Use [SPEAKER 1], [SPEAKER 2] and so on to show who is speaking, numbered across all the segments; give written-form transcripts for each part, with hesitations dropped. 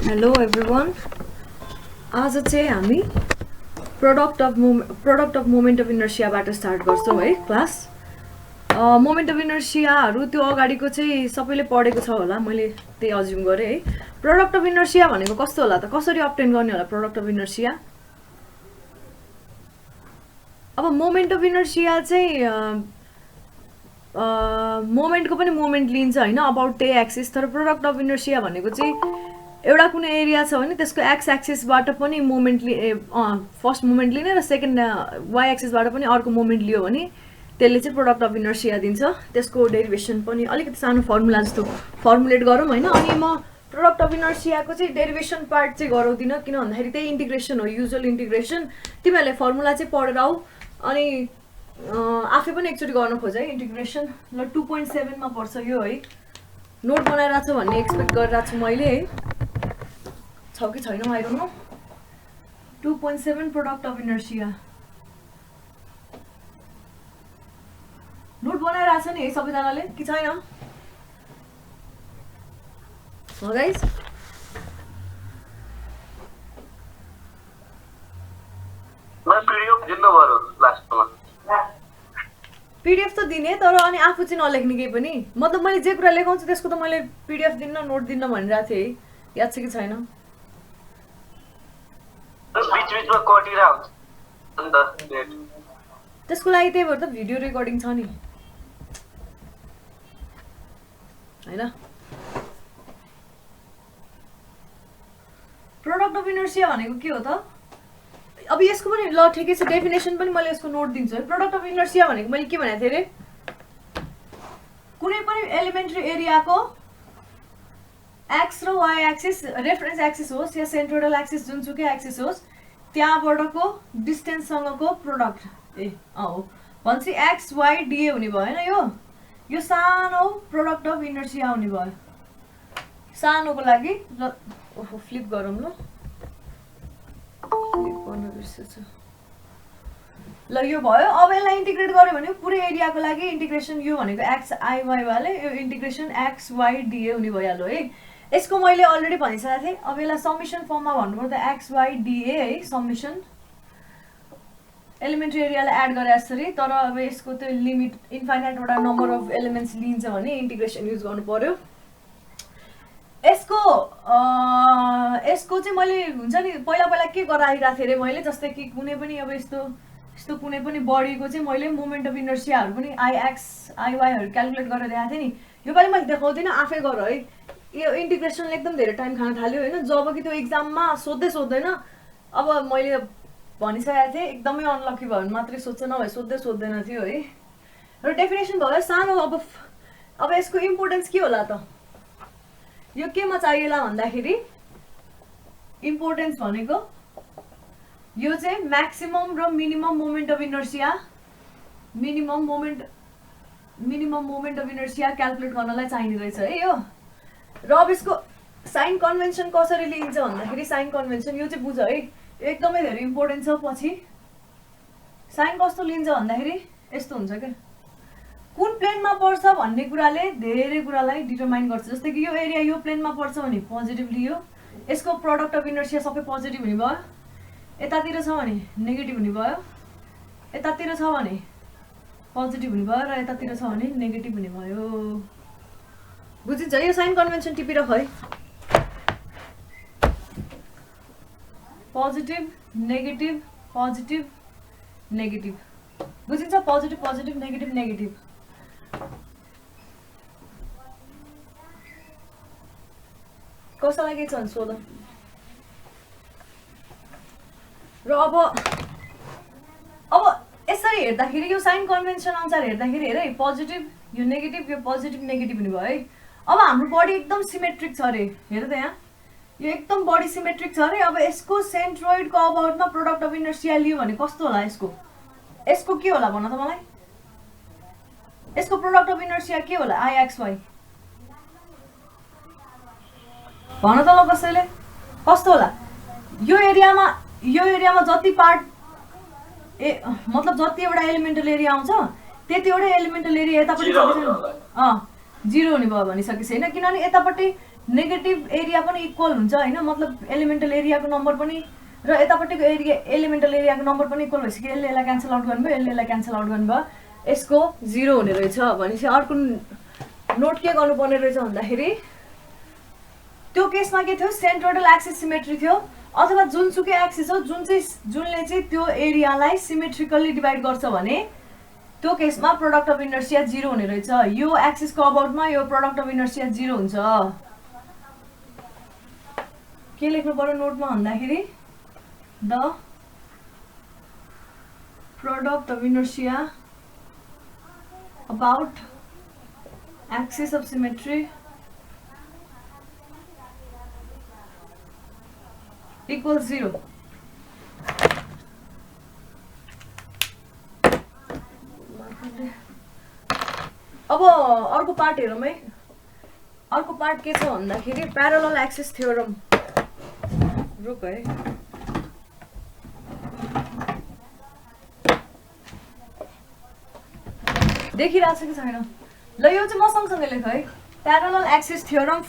[SPEAKER 1] Hello everyone आज चाहिँ हामी प्रोडक्ट अफ मोमेन्ट अफ इनर्सियाबाट स्टार्ट गर्छौँ है क्लास। मोमेन्ट अफ इनर्सियाहरू त्यो अगाडिको चाहिँ सबैले पढेको छ होला, मैले त्यही अज्युम गरेँ है। प्रोडक्ट अफ इनर्सिया भनेको कस्तो होला त, कसरी अब्टेन गर्ने होला प्रोडक्ट अफ इनर्सिया? अब मोमेन्ट अफ इनर्सिया चाहिँ मोमेन्टको पनि मोमेन्ट लिन्छ होइन, अबाउट त्यही एक्सिस। तर प्रोडक्ट अफ इनर्सिया भनेको चाहिँ एउटा कुनै एरिया छ भने त्यसको एक्स एक्सिसबाट पनि मोमेन्ट फर्स्ट मोमेन्ट लिने र सेकेन्ड वाइ एक्सिसबाट पनि अर्को मोमेन्ट लियो भने त्यसले चाहिँ प्रोडक्ट अफ इनर्सिया दिन्छ। त्यसको डेरिभेसन पनि अलिकति सानो फर्मुला जस्तो फर्मुलेट गरौँ होइन। अनि म प्रोडक्ट अफ इनर्सियाको चाहिँ डेरिभेसन पार्ट चाहिँ गराउँदिनँ, किन भन्दाखेरि त्यही इन्टिग्रेसन हो, युजुअल इन्टिग्रेसन। तिमीहरूले फर्मुला चाहिँ पढेर आऊ अनि आफै पनि एकचोटि गर्न खोज है इन्टिग्रेसन। ल 2.7 मा पर्छ यो है, नोट बनाइरहेको छु भन्ने एक्सपेक्ट गरिरहेको छु मैले है, छ कि छैन I don't know. 2.7 product of inertia note बनाइरहेको छ नि है सबैजनाले कि छैन? हो गाइस, पिडिएफ त दिने तर अनि आफू चाहिँ नलेख्ने केही पनि, मतलब मैले जे कुरा लेखाउँछु त्यसको त मैले पिडिएफ दिन्न नोट दिन्न भनिरहेको थिएँ है, याद छ कि छैन? त्यसको लागि त्यही भएर त भिडियो रेकर्डिङ छ नि होइन। प्रोडक्ट अफ इनर्सिया भनेको के हो त? अब यसको पनि ल ठिकै छ, डेफिनेसन पनि मैले यसको नोट दिन्छु है। प्रोडक्ट अफ इनर्सिया भनेको मैले के भनेको थिएँ अरे, कुनै पनि एलिमेन्ट्री एरियाको एक्स र वाइ एक्सिस रेफरेन्स एक्सिस होस् या सेन्ट्रोइडल एक्सिस जुनसुकै एक्सिस होस् त्यहाँबाटको डिस्टेन्ससँगको प्रोडक्ट हो भनेपछि एक्स वाइ डिए हुने भयो होइन। यो सानो प्रोडक्ट अफ इनर्सिया हुने भयो सानोको लागि। ल फ्लिप गरौँ, ल फ्लिप गर्न बिर्सेछु। ल यो भयो। अब यसलाई इन्टिग्रेट गर्यो भने पुरै एरियाको लागि इन्टिग्रेसन यो भनेको एक्स आई वाइ वाले यो इन्टिग्रेसन एक्स वाइ डिए हुने भइहाल्यो है। यसको मैले अलरेडी भनिसकेको थिएँ। अब यसलाई समिसन फर्ममा भन्नुपर्दा एक्स वाइ डिए है, समिसन एलिमेन्ट्री एरियालाई एड गरे जसरी। तर अब यसको त्यो लिमिट इन्फाइनाइटवटा नम्बर अफ एलिमेन्ट्स लिन्छ भने इन्टिग्रेसन युज गर्नु पर्यो। यसको चाहिँ मैले हुन्छ नि पहिला पहिला के गराइरहेको थिएँ अरे मैले, जस्तै कि कुनै पनि अब यस्तो कुनै पनि बडीको चाहिँ मैले मोमेन्ट अफ इनर्सियाहरू पनि आइएक्स आइवाईहरू क्यालकुलेट गरेर देखाएको थिएँ नि। योपालि मैले देखाउँदिनँ, आफै गर है। यो इन्टिग्रेसनले एकदम धेरै टाइम खान थाल्यो होइन, जब कि त्यो इक्जाममा सोध्दैन। अब मैले भनिसकेको थिएँ एकदमै अनलकी भयो भने मात्रै सोध्छ, नभए सोध्दैन थियो है। र डेफिनेसन भयो सानो। अब यसको इम्पोर्टेन्स के होला त, यो केमा चाहिएला भन्दाखेरि इम्पोर्टेन्स भनेको यो चाहिँ म्याक्सिमम र minimum moment of inertia minimum moment of inertia calculate गर्नलाई चाहिने रहेछ है यो। र अब यसको साइन कन्भेन्सन कसरी लिइन्छ भन्दाखेरि साइन कन्भेन्सन यो चाहिँ बुझ है, एकदमै धेरै इम्पोर्टेन्ट छ। पछि साइन कस्तो लिन्छ भन्दाखेरि यस्तो हुन्छ क्या, कुन प्लेनमा पर्छ भन्ने कुराले धेरै कुरालाई डिटरमाइन गर्छ। जस्तै कि यो एरिया यो प्लेनमा पर्छ भने पोजिटिभ लियो, यसको प्रोडक्ट अफ इनर्सिया सबै पोजिटिभ हुने भयो। यतातिर छ भने नेगेटिभ हुने भयो, यतातिर छ भने पोजिटिभ हुने भयो, र यतातिर छ भने नेगेटिभ हुने भयो। बुझिन्छ? यो साइन कन्भेन्सन टिपेर है, पोजिटिभ नेगेटिभ पोजिटिभ नेगेटिभ, बुझिन्छ? Positive positive negative negative. कसैलाई के छ भने सोध। र अब यसरी हेर्दाखेरि यो साइन कन्भेन्सन अनुसार हेर्दाखेरि हेर है, पोजिटिभ यो नेगेटिभ यो पोजिटिभ नेगेटिभ हुने भयो है। अब हाम्रो बडी एकदम सिमेट्रिक छ अरे, हेर त यहाँ यो एकदम बडी सिमेट्रिक छ अरे। अब यसको सेन्ट्रोइडको अबाउटमा प्रोडक्ट अफ इनर्सिया लियो भने कस्तो होला यसको के होला भन त मलाई? यसको प्रोडक्ट अफ इनर्सिया के होला? आइएक्सवाई भन त ल कसैले, कस्तो होला? यो एरियामा जति पार्ट मतलब जति एउटा एलिमेन्टल एरिया आउँछ त्यतिवटै एलिमेन्टल एरिया यतापट्टि छ कि छैन? 0 हुने भयो भनिसकेपछि होइन, किनभने यतापट्टि नेगेटिभ एरिया पनि इक्वल हुन्छ हैन, मतलब एलिमेन्टल एरियाको नम्बर पनि र यतापट्टिको एरिया एलिमेन्टल एरियाको नम्बर पनि इक्वल भइसक्यो। यसले यसलाई क्यान्सल आउट गर्नुभयो, यसले यसलाई क्यान्सल आउट गर्नुभयो, यसको 0 हुने रहेछ। भनेपछि अर्को नोट के गर्नुपर्ने रहेछ भन्दाखेरि त्यो केसमा के थियो, सेन्ट्रोइडल एक्सिस सिमेट्री थियो अथवा जुनसुकै एक्सिस हो जुनले चाहिँ त्यो एरियालाई सिमेट्रिकल्ली डिभाइड गर्छ भने त्यो केसमा प्रोडक्ट अफ इनर्सिया 0 हुने रहेछ। यो एक्सिसको अबाउटमा यो प्रोडक्ट अफ इनर्सिया 0 हुन्छ। के लेख्नु पर्यो नोटमा भन्दाखेरि the product of inertia about axis of symmetry equals 0। अब अर्को पार्ट हेरौँ है। अर्को पार्ट के छ भन्दाखेरि प्यारलल एक्सिस थ्योरम। रुक है, देखिरहेको छ कि छैन? ल यो चाहिँ म सँगसँगै लेख है। Parallel axis theorem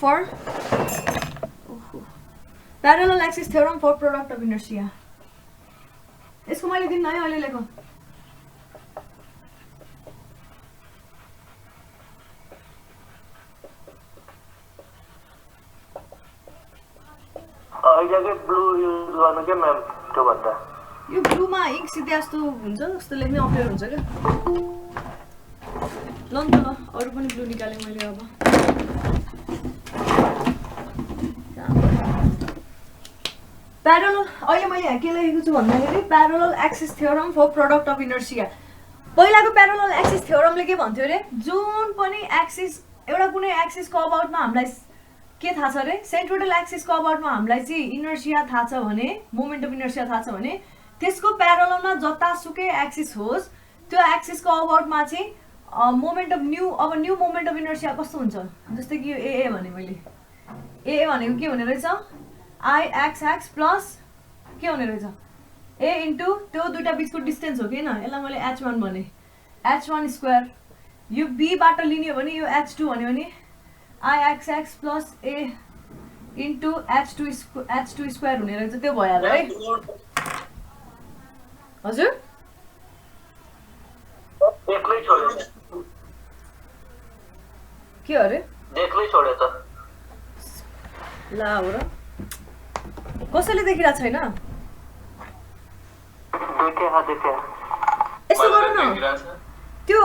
[SPEAKER 1] for product of inertia. यसको मैले दिन्न है, अहिले लेख। यो ब्लूमा इङ्क सिधै जस्तो हुन्छ, जस्तो लेख्ने अप्ठ्यारो हुन्छ क्या। ल नि त, ल अरू पनि ब्लू निकालेँ मैले। अब प्यारलल अहिले मैले यहाँ के लेखेको छु भन्दाखेरि parallel axis theorem for product of inertia. पहिलाको प्यारलल एक्सिस थ्योरमले के भन्थ्यो अरे, जुन पनि एक्सिस एउटा कुनै एक्सिसको अबाउटमा हामीलाई के थाहा छ अरे, सेन्ट्रोइडल एक्सिसको अबाउटमा हामीलाई चाहिँ इनर्सिया थाहा छ भने, मोमेन्ट अफ इनर्सिया थाहा छ भने त्यसको प्यारललमा जतासुकै एक्सिस होस् त्यो एक्सिसको अबाउटमा चाहिँ मोमेन्ट अफ न्यू, अब न्यू मोमेन्ट अफ इनर्सिया कस्तो हुन्छ, जस्तै कि यो ए भने मैले ए भनेको के हुने रहेछ, IXX प्लस के हुने रहेछ, ए इन्टु त्यो दुईटा बिचको डिस्टेन्स हो कि होइन, यसलाई मैले H1 भने H1 स्क्वायर। यो बीबाट लिने हो भने यो H2 भन्यो भने IXX plus A into H2 square हुने रहेछ। त्यो भइहाल्यो है हजुर। के अरे ला हो र, कसैले देखिरहेको छैन? यसो गर न, त्यो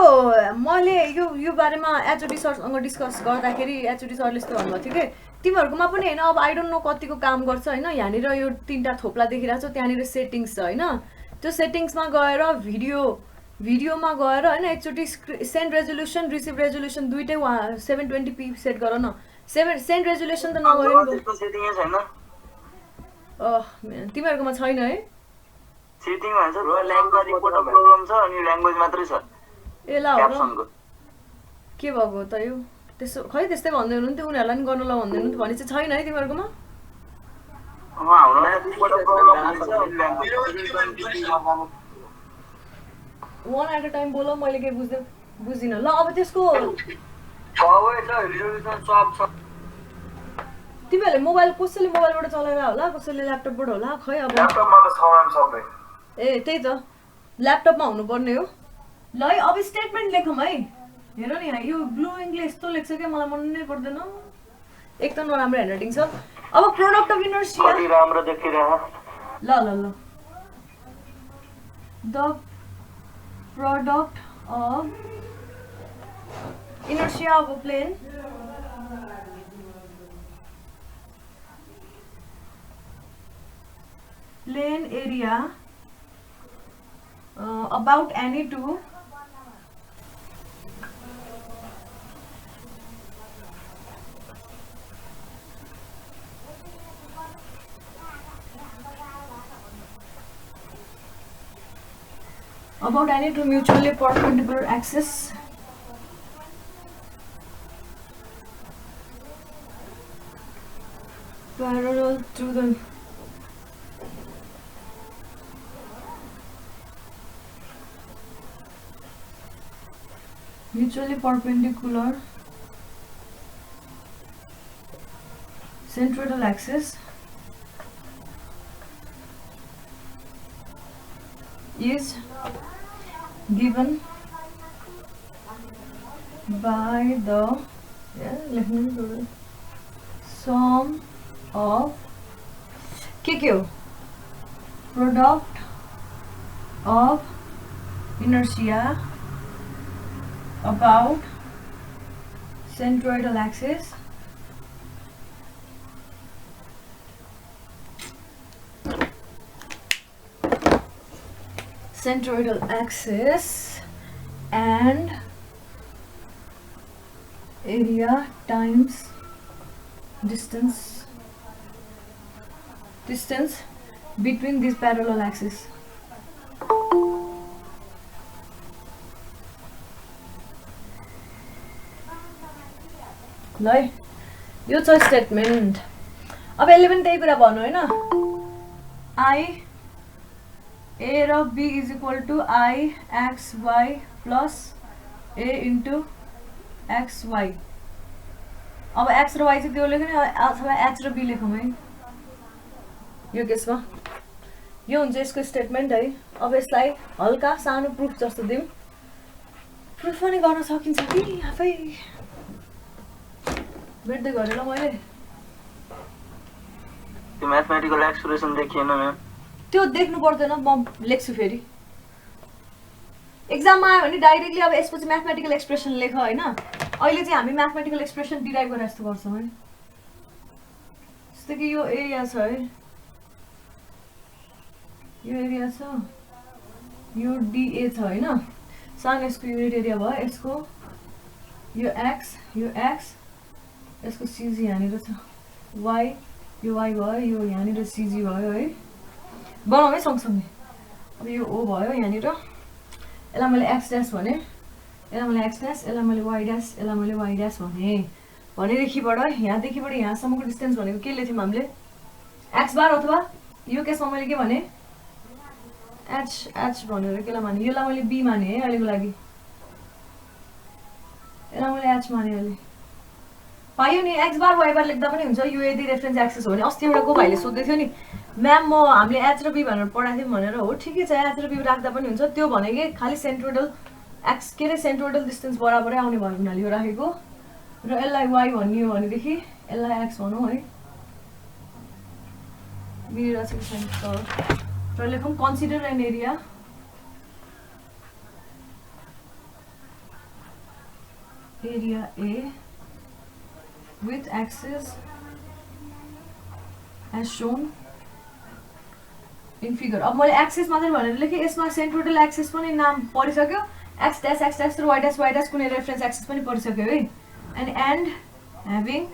[SPEAKER 1] मैले यो बारेमा एचओडी सरसँग डिस्कस गर्दाखेरि एचओडी सरले यस्तो भन्नुभएको थियो कि तिमीहरूकोमा पनि होइन, अब आई डोन्ट नो कतिको काम गर्छ होइन, यहाँनिर यो 3टा थोप्ला देखिरहेको छ, त्यहाँनिर सेटिङ्स छ होइन, त्यो सेटिङ्समा गएर भिडियोमा गएर होइन एकचोटि सेन्ड रेजोल्युसन रिसिभ रेजोल्युसन दुइटै 720p सेट गर न। सेन्ड रेजोल्युसन त नगरे तिमीहरूकोमा छैन है?
[SPEAKER 2] सेटिङ भन्छ र ल्याङ्ग्वेज इम्पोर्ट प्रोग्राम छ अनि ल्याङ्ग्वेज मात्रै छ।
[SPEAKER 1] ए ला हो, के भएको त यो? त्यसो खै त्यस्तै भन्दै हुनुहुन्थ्यो, उनीहरूलाई पनि गर्न ल भन्दै हुनुहुन्थ्यो, भने चाहिँ छैन है तिमीहरूकोमा? वान एट अ टाइम बोल, मैले के बुझ्दिनँ। ल अब त्यसको तिमीहरूले मोबाइल कसैले मोबाइलबाट चलाएर होला, कसैले ल्यापटपबाट होला, खै अब ए त्यही त ल्यापटपमा हुनुपर्ने हो। ल है अब स्टेटमेन्ट लेखौँ है। हेर नि यहाँ यो ब्लू इङ्कले यस्तो लेख्छ क्या, मलाई मनै पर्दैन, एक त नराम्रो ह्यान्डराइटिङ छ। अब प्रोडक्ट अफ इनर्सिया
[SPEAKER 2] राम्रो देखिरह।
[SPEAKER 1] ल ल ल the product of inertia of a plane area about any two mutually perpendicular axis parallel to the mutually perpendicular centroidal axis is given by the sum of के हो product of inertia about centroidal axis and area times distance between these parallel axes. ल यो छ statement. अब यसले पनि त्यही कुरा भन्नु हैन, I A र B is equal to I XY plus A into XY। अब X र Y चाहिँ त्यो लेख्ने अथवा H र B लेखौँ है यो केसमा। यो हुन्छ यसको स्टेटमेन्ट है। अब यसलाई हल्का सानो प्रुफ जस्तो दिउँ। प्रुफ पनि गर्न सकिन्छ कि आफै भेट्दै गरेर मैले
[SPEAKER 2] त्यो म्याथमेटिकल एक्सप्रेसन देखिएन म्याम।
[SPEAKER 1] त्यो देख्नु पर्दैन, म लेख्छु फेरि। एक्जाममा आयो भने डाइरेक्टली अब यसपछि म्याथमेटिकल एक्सप्रेसन लेख हैन। अहिले चाहिँ हामी म्याथमेटिकल एक्सप्रेसन डिराइभ गरेर जस्तो गर्छौँ है। जस्तो कि यो एरिया छ है, यो एरिया छ, यो DA छ हैन। सानो यसको युनिट एरिया भयो, यसको यो X यसको CG यहाँनिर छ, Y यो Y भयो, यो यहाँनिर CG भयो है। बनाउनै सँगसँगै। अब यो O भयो यहाँनिर, यसलाई मैले X ड्यास भने, यसलाई मैले X ड्यास, यसलाई मैले Y ड्यास, यसलाई मैले Y ड्यास भने। भनेदेखिबाट यहाँदेखिबाट यहाँसम्मको डिस्टेन्स भनेको के लेख्यौँ हामीले? X बार अथवा यो केसमा मैले के भने H भनेर केलाई माने, यसलाई मैले B माने है अहिलेको लागि, यसलाई मैले H माने अहिले। पायो नि? X बार Y बार लेख्दा पनि हुन्छ। यो यदि रेफरेन्स एक्सिस हो भने, अस्ति एउटा को भाइले सोध्दै थियो नि म्याम म हामीले H र B भनेर पढाएको थियौँ भनेर। हो ठिकै छ, H र B राख्दा पनि हुन्छ। त्यो भनेकै खालि सेन्ट्रोइडल एक्स के अरे सेन्ट्रोइडल डिस्टेन्स बराबरै आउने भएको हुनाले यो राखेको। र यसलाई Y भनियो भनेदेखि यसलाई X भनौँ है। मिलिरहेछ कि छैन र लेखौँ consider an area A with axis as shown in figure। अब मैले एक्सिस मात्रै भनेर लेखेँ, यसमा सेन्ट्रोइडल एक्सिस पनि नाम परिसक्यो, X ड्यास र Y ड्यास कुनै रेफरेन्स एक्सिस पनि परिसक्यो है। and having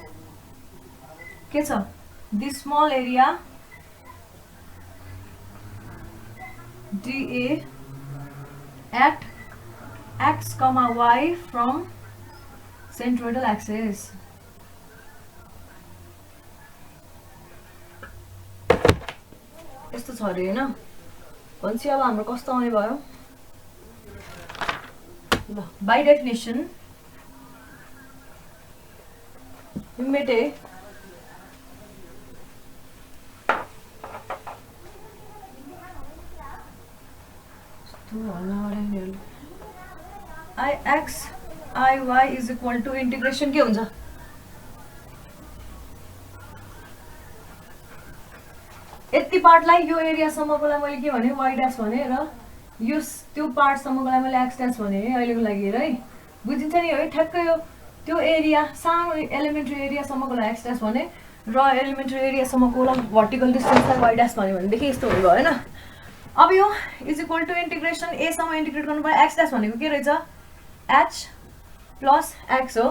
[SPEAKER 1] के छ this small area DA at X, Y from centroidal axis। यस्तो छ अरे हैन। भनेपछि अब हाम्रो कस्तो आउने भयो ल, बाइ डेफिनेसन मेटे IX IY is equal to integration के हुन्छ? यति पार्टलाई यो एरियासम्मकोलाई मैले के भने Y ड्यास भने र यो त्यो पार्टसम्मकोलाई मैले X ड्यास भने है अहिलेको लागि हेर है। बुझिन्छ नि है? ठ्याक्कै यो त्यो एरिया सानो एलिमेन्ट्री एरियासम्मकोलाई X ड्यास भने र एलिमेन्ट्री एरियासम्मकोलाई भर्टिकल डिस्टेन्सलाई Y ड्यास भन्यो भनेदेखि यस्तो भयो हैन। अब यो is equal to integration A सम्म इन्टिग्रेट गर्नु पर्यो। X ड्यास भनेको के रहेछ? H प्लस X हो।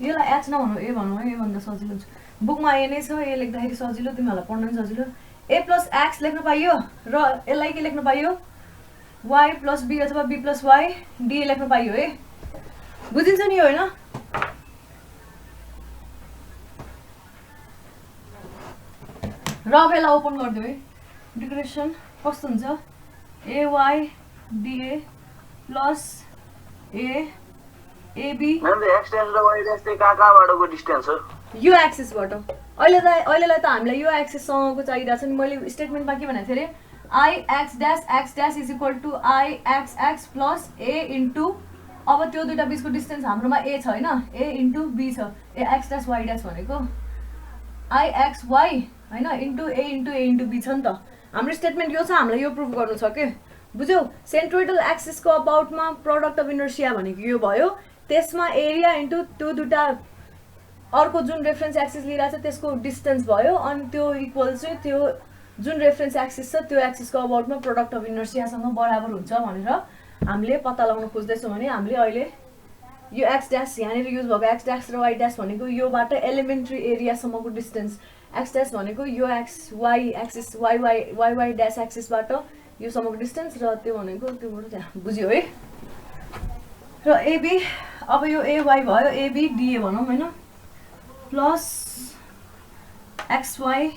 [SPEAKER 1] यसलाई H नभनौँ, A भनौँ है, A भन्दा सजिलो हुन्छ। बुकमा A नै छ, A लेख्दाखेरि सजिलो, तिमीहरूलाई पढ्न पनि सजिलो। A प्लस X लेख्न पाइयो र यसलाई के लेख्न पाइयो? Y प्लस B अथवा B प्लस Y D लेख्न पाइयो है। बुझिन्छ नि होइन? र अब यसलाई ओपन गरिदियो है। इन्टिग्रेसन कस्तो हुन्छ? AY DA plus A AB
[SPEAKER 2] मैम एक्स ड्यास र वाइ ड्यास चाहिँ कहाँबाटको डिस्टेन्स हो?
[SPEAKER 1] यो एक्सिसबाट अहिलेलाई त हामीलाई यो एक्सिससँगको चाहिरहेको छ नि। मैले स्टेटमेन्टमा के भनेको थिएँ अरे I X dash is equal to I X plus A into, अब त्यो दुइटा बिचको डिस्टेन्स हाम्रोमा ए छ होइन, ए इन्टु बी छ। ए एक्स ड्यास वाइ ड्यास भनेको आई एक्स वाइ होइन इन्टु ए इन्टु बी छ नि त। हाम्रो स्टेटमेन्ट यो छ, हामीलाई यो प्रुभ गर्नु छ के, बुझ्यौ? सेन्ट्रोइडल एक्सिसको अबाउटमा प्रोडक्ट अफ इनर्सिया भनेको यो भयो, त्यसमा एरिया इन्टु त्यो दुइटा अर्को जुन रेफरेन्स एक्सिस लिइरहेको छ त्यसको डिस्टेन्स भयो, अनि त्यो इक्वल चाहिँ त्यो जुन रेफरेन्स एक्सिस छ त्यो एक्सिसको अबाउटमा प्रोडक्ट अफ इनर्सियासँग बराबर हुन्छ भनेर हामीले पत्ता लगाउन खोज्दैछौँ भने हामीले अहिले यो एक्स ड्यास यहाँनिर युज भएको एक्स ड्यास र वाइ ड्यास भनेको योबाट एलिमेन्ट्री एरियासम्मको डिस्टेन्स, एक्स ड्यास भनेको यो X Y axis Y dash एक्सिसबाट योसम्मको डिस्टेन्स, र त्यो भनेको त्योबाट त्यहाँ, बुझ्यो है? र एबी, अब यो एवाई भयो, एबी डिए भनौँ होइन, प्लस एक्सवाई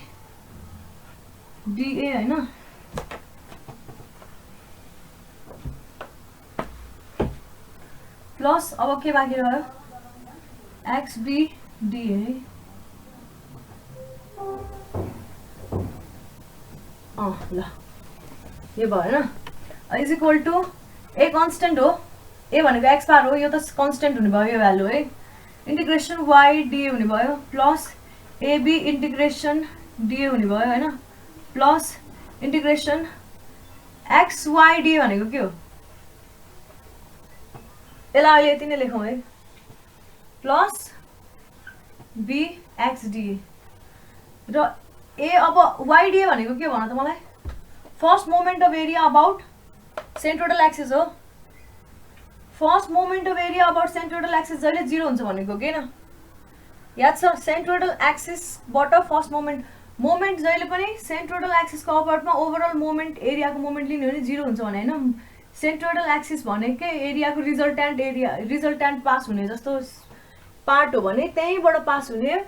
[SPEAKER 1] डिए होइन, प्लस अब के बाँकी रह्यो एक्सबी डिए है, ल यो भयो होइन, is equal to a constant हो, ए भनेको एक्स बार हो, यो त कन्सटेन्ट हुने भयो यो भ्यालु है, इन्टिग्रेसन वाइ डिए हुने भयो प्लस एबी इन्टिग्रेसन डिए हुने भयो होइन, प्लस इन्टिग्रेसन एक्स वाइ डिए भनेको के हो, यसलाई अहिले यति नै लेखौँ है, प्लस बी एक्स डिए र ए। अब वाइ डिए भनेको के भन त मलाई, first moment of area about centroidal axis हो, first moment of area about centroidal axis जहिले 0 हुन्छ भनेको के न, याद छ? सेन्ट्रोइडल एक्सिसबाट फर्स्ट मोमेन्ट जहिले पनि सेन्ट्रोइडल एक्सिसको अबाउटमा ओभरअल मोमेन्ट एरियाको मोमेन्ट लिने हो भने 0 हुन्छ भने होइन, सेन्ट्रोइडल एक्सिस भनेकै एरियाको रिजल्ट्यान्ट पास हुने जस्तो पार्ट हो भने त्यहीँबाट पास हुने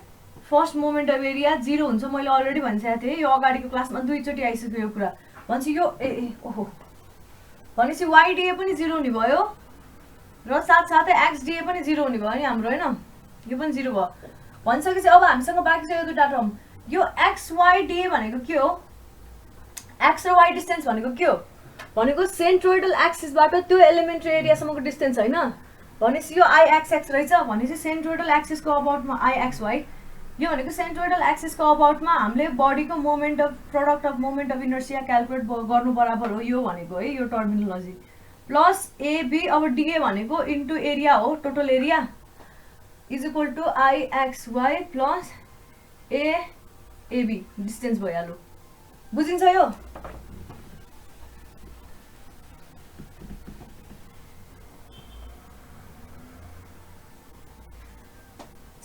[SPEAKER 1] फर्स्ट मोमेन्ट अफ एरिया 0 हुन्छ। मैले अलरेडी भनिसकेको थिएँ, यो अगाडिको क्लासमा 2 चोटि आइसक्यो यो कुरा। भनेपछि यो ओहो भनेपछि वाइडिए पनि 0 हुने भयो र साथसाथै एक्सडिए पनि 0 हुने भयो नि हाम्रो होइन, यो पनि 0 भयो। भनिसकेपछि अब हामीसँग बाँकी छ यो दुईटा टर्म, यो एक्स वाइ डिए भनेको के हो, एक्स र वाइ डिस्टेन्स भनेको के हो भनेको सेन्ट्रोइडल एक्सिसबाट त्यो एलिमेन्ट्री एरियासम्मको डिस्टेन्स होइन, भनेपछि यो आई एक्स एक्स रहेछ, भनेपछि सेन्ट्रोइडल एक्सिसको अबाउटमा आई एक्स वाइ, यो भनेको सेन्ट्रोइडल एक्सिसको अबाउटमा हामीले बडीको moment of product of moment of inertia calculate गर्नु बराबर हो यो भनेको है, यो टर्मिनोलोजी। प्लस एबी, अब डिए भनेको इन्टु एरिया हो, total area is equal to I X Y plus AB distance भइहाल्यो, बुझिन्छ यो?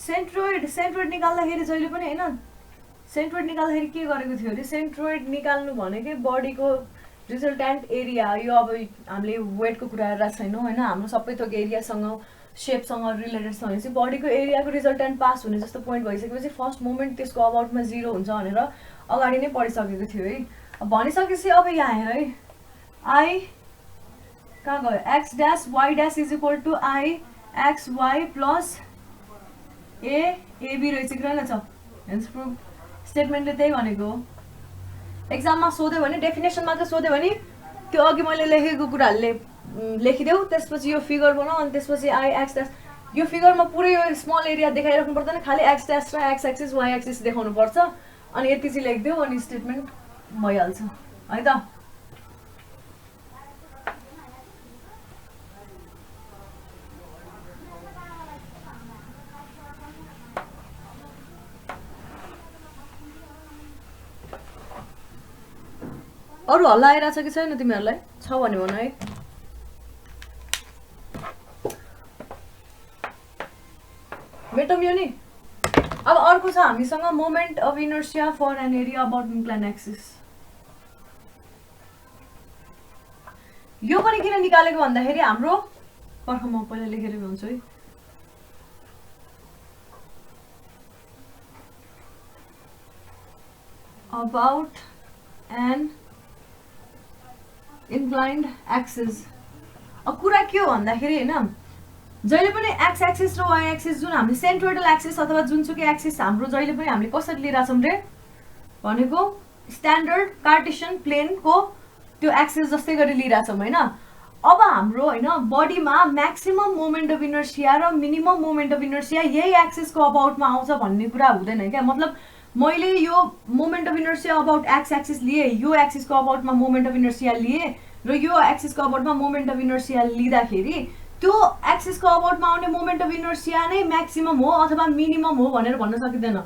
[SPEAKER 1] सेन्ट्रोइड निकाल्दाखेरि जहिले पनि होइन, सेन्ट्रोइड निकाल्दाखेरि के गरेको थियो अरे, सेन्ट्रोइड निकाल्नु भनेकै बडीको रिजल्ट्यान्ट एरिया, यो अब हामीले वेटको कुरा गरेर छैनौँ होइन, हाम्रो सबै थोक एरियासँग सेपसँग रिलेटेड छ भनेपछि बडीको एरियाको रिजल्ट्यान्ट पास हुने जस्तो पोइन्ट भइसकेपछि फर्स्ट मोमेन्ट त्यसको अबाउटमा 0 हुन्छ भनेर अगाडि नै पढिसकेको थियो है। अब भनिसकेपछि अब यहाँ हेर है, आई कहाँ गयो, X dash Y dash is equal to I X Y plus AB रहेछ कि रहेन छ, हेन्स प्रुफ स्टेटमेन्टले त्यही भनेको हो। एक्जाममा सोध्यो भने डेफिनेसन मात्र सोध्यो भने त्यो अघि मैले लेखेको कुराहरूले लेखिदेऊ, त्यसपछि यो फिगर बनाऊ, अनि त्यसपछि आई एक्स ड्यास, यो फिगरमा पुरै यो स्मल एरिया देखाइराख्नु पर्दैन, खालि एक्स ड्यास र एक्स एक्सिस वाइ एक्सिस देखाउनु पर्छ, अनि यति चाहिँ लेखिदेऊ अनि स्टेटमेन्ट भइहाल्छ है त। अरू हल्ला आइरहेछ कि छैन तिमीहरूलाई? छ भने भन है। मेटम यो नि। अब अर्को छ हामीसँग moment of inertia for an area about incline axis. यो पनि किन निकालेको भन्दाखेरि हाम्रो पर्ख म पहिला लेखेर भन्छु है, अबाउट एन इन्क्लाइन्ड एक्सिस। अब कुरा के हो भन्दाखेरि होइन, जहिले पनि एक्स एक्सिस र वाइ एक्सिस जुन हामीले सेन्ट्रोइडल एक्सिस अथवा जुनसुकै एक्सिस हाम्रो जहिले पनि हामीले कसरी लिइरहेछौँ रे भनेको स्ट्यान्डर्ड कार्टेसियन प्लेनको त्यो एक्सिस जस्तै गरी लिइरहेछौँ होइन। अब हाम्रो होइन बडीमा म्याक्सिमम मोमेन्ट अफ इनर्सिया र मिनिमम मोमेन्ट अफ इनर्सिया यही एक्सिसको अबाउटमा आउँछ भन्ने कुरा हुँदैन क्या। मतलब मैले यो moment of inertia about x axis लिएँ, यो एक्सिसको अबाउटमा मोमेन्ट अफ इनर्सिया लिएँ र यो एक्सिसको अबाउटमा मोमेन्ट अफ इनर्सिया लिँदाखेरि त्यो एक्सिसको अबाउटमा आउने मोमेन्ट अफ इनर्सिया नै म्याक्सिमम हो अथवा मिनिमम हो भनेर भन्न सकिँदैन।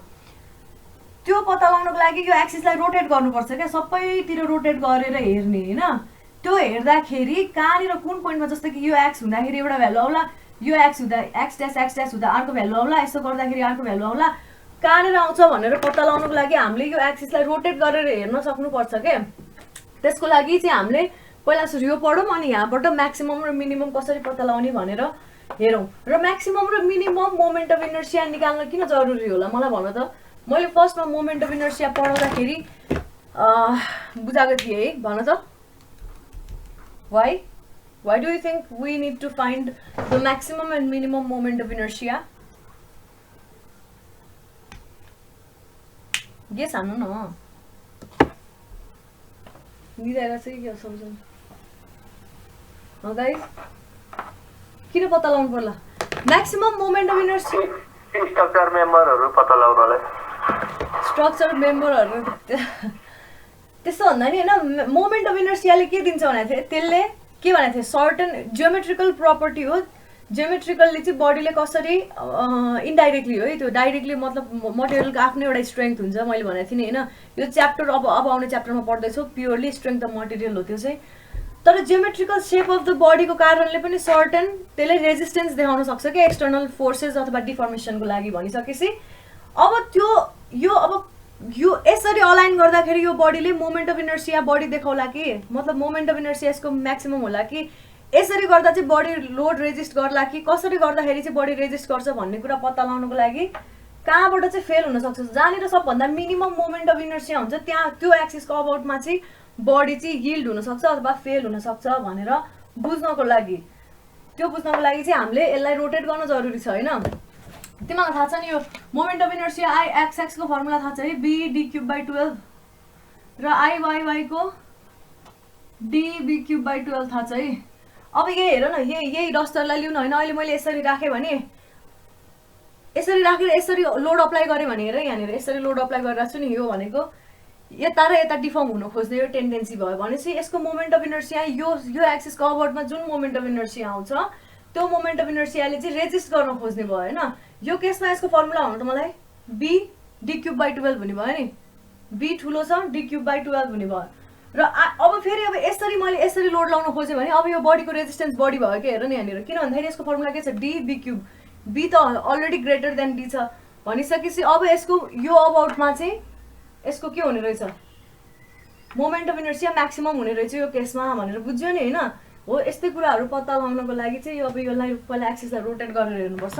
[SPEAKER 1] त्यो पत्ता लगाउनको लागि यो एक्सिसलाई रोटेट गर्नुपर्छ क्या, सबैतिर रोटेट गरेर हेर्ने होइन। त्यो हेर्दाखेरि कहाँनिर कुन पोइन्टमा जस्तो कि यो एक्स हुँदाखेरि एउटा भ्यालु आउला, यो एक्स हुँदा एक्स ड्यास हुँदा अर्को भ्यालु आउला, यसो गर्दाखेरि अर्को भ्यालु आउला, कहाँनिर आउँछ भनेर पत्ता लगाउनको लागि हामीले यो एक्सिसलाई रोटेट गरेर हेर्न सक्नुपर्छ क्या। त्यसको लागि चाहिँ हामीले पहिला सुरु यो पढौँ अनि यहाँबाट म्याक्सिमम र मिनिमम कसरी पत्ता लगाउने भनेर हेरौँ। र म्याक्सिमम र मिनिमम मोमेन्ट अफ इनर्सिया निकाल्न किन जरुरी होला मलाई भन त। मैले फर्स्टमा मोमेन्ट अफ इनर्सिया पढाउँदाखेरि बुझाएको थिएँ है, भन त why do you think we need to find the maximum and minimum moment of inertia? Guess हान्नु न, निदाएर चाहिँ के सम्झौँ गाइस, किन पत्ता लगाउनु पर्ला maximum moment of inertia?
[SPEAKER 2] Structure मेम्बरहरू पत्ता लगाउनलाई।
[SPEAKER 1] स्ट्रक्चर मेम्बरहरू त्यस्तो भन्दा नि होइन, मोमेन्ट अफ इनर्सियाले के दिन्छ भनेको थियो, त्यसले के भनेको थियो सर्टन जियोमेट्रिकल प्रपर्टी हो। जियोमेट्रिकलले चाहिँ बडीले कसरी इन्डाइरेक्टली हो है, त्यो डाइरेक्टली मतलब मटेरियलको आफ्नै एउटा स्ट्रेङ्थ हुन्छ। मैले भनेको थिएँ नि होइन, यो च्याप्टर अब आउने च्याप्टरमा पढ्दैछौँ, प्योरली स्ट्रेङ्थ अफ मटेरियल हो त्यो चाहिँ। तर जियोमेट्रिकल सेप अफ द बडीको कारणले पनि सर्टन त्यसले रेजिस्टेन्स देखाउन सक्छ क्या एक्सटर्नल फोर्सेस अथवा डिफर्मेसनको लागि भनिसकेपछि अब त्यो यो यसरी अलाइन गर्दाखेरि यो बडीले मोमेन्ट अफ इनर्सिया बडी देखाउला कि, मतलब मोमेन्ट अफ इनर्सिया यसको म्याक्सिमम होला कि, यसरी गर्दा चाहिँ बडी लोड रेजिस्ट गर्ला कि, कसरी गर्दाखेरि चाहिँ बडी रेजिस्ट गर्छ भन्ने कुरा पत्ता लगाउनको लागि कहाँबाट चाहिँ फेल हुनसक्छ, जहाँनिर सबभन्दा मिनिमम मोमेन्ट अफ इनर्सिया हुन्छ त्यहाँ त्यो एक्सिसको अबाउटमा चाहिँ बडी चाहिँ यिल्ड हुनसक्छ अथवा फेल हुनसक्छ भनेर बुझ्नको लागि, त्यो बुझ्नको लागि चाहिँ हामीले यसलाई रोटेट गर्न जरुरी छ होइन। तिमीलाई थाहा छ नि यो moment of inertia I X एक्सको फर्मुला थाहा छ है, बी डी क्युब बाई 12 र आई वाई वाईको डी बी क्युब बाई 12 थाहा छ है। अब यही हेर न, यही रस्टरलाई लिउँ न होइन, अहिले मैले यसरी राखेँ भने यसरी राखेर यसरी लोड अप्लाई गरेँ भने हेर यहाँनिर यसरी लोड अप्लाई गरिरहेको छु नि, यो भनेको यता र यता डिफर्म हुन खोज्ने यो टेन्डेन्सी भयो भनेपछि यसको मोमेन्ट अफ इनर्सिया यो एक्सिसको अबाउटमा जुन मोमेन्ट अफ इनर्सिया आउँछ त्यो मोमेन्ट अफ इनर्सियाले चाहिँ रेजिस्ट गर्न खोज्ने भयो होइन। यो केसमा यसको फर्मुला हुनु त मलाई बी डी क्युब बाई 12 हुने भयो नि, बी ठुलो छ डी क्युब बाई 12 हुने भयो। र अब फेरि अब यसरी मैले यसरी लोड लाउन खोजेँ भने अब यो बडीको रेजिस्टेन्स बढी भयो क्या, हेर नि यहाँनिर, किन भन्दाखेरि यसको फर्मुला के छ डी बी क्युब, बी त अलरेडी ग्रेटर देन डी छ भनिसकेपछि अब यसको यो अबाउटमा चाहिँ यसको के हुने रहेछ मोमेन्ट अफ इनर्सिया म्याक्सिमम हुने रहेछ यो केसमा भनेर बुझ्यो नि होइन। हो यस्तै कुराहरू पत्ता लगाउनको लागि चाहिँ अब यसलाई पहिला एक्सिसलाई रोटेट गरेर हेर्नुपर्छ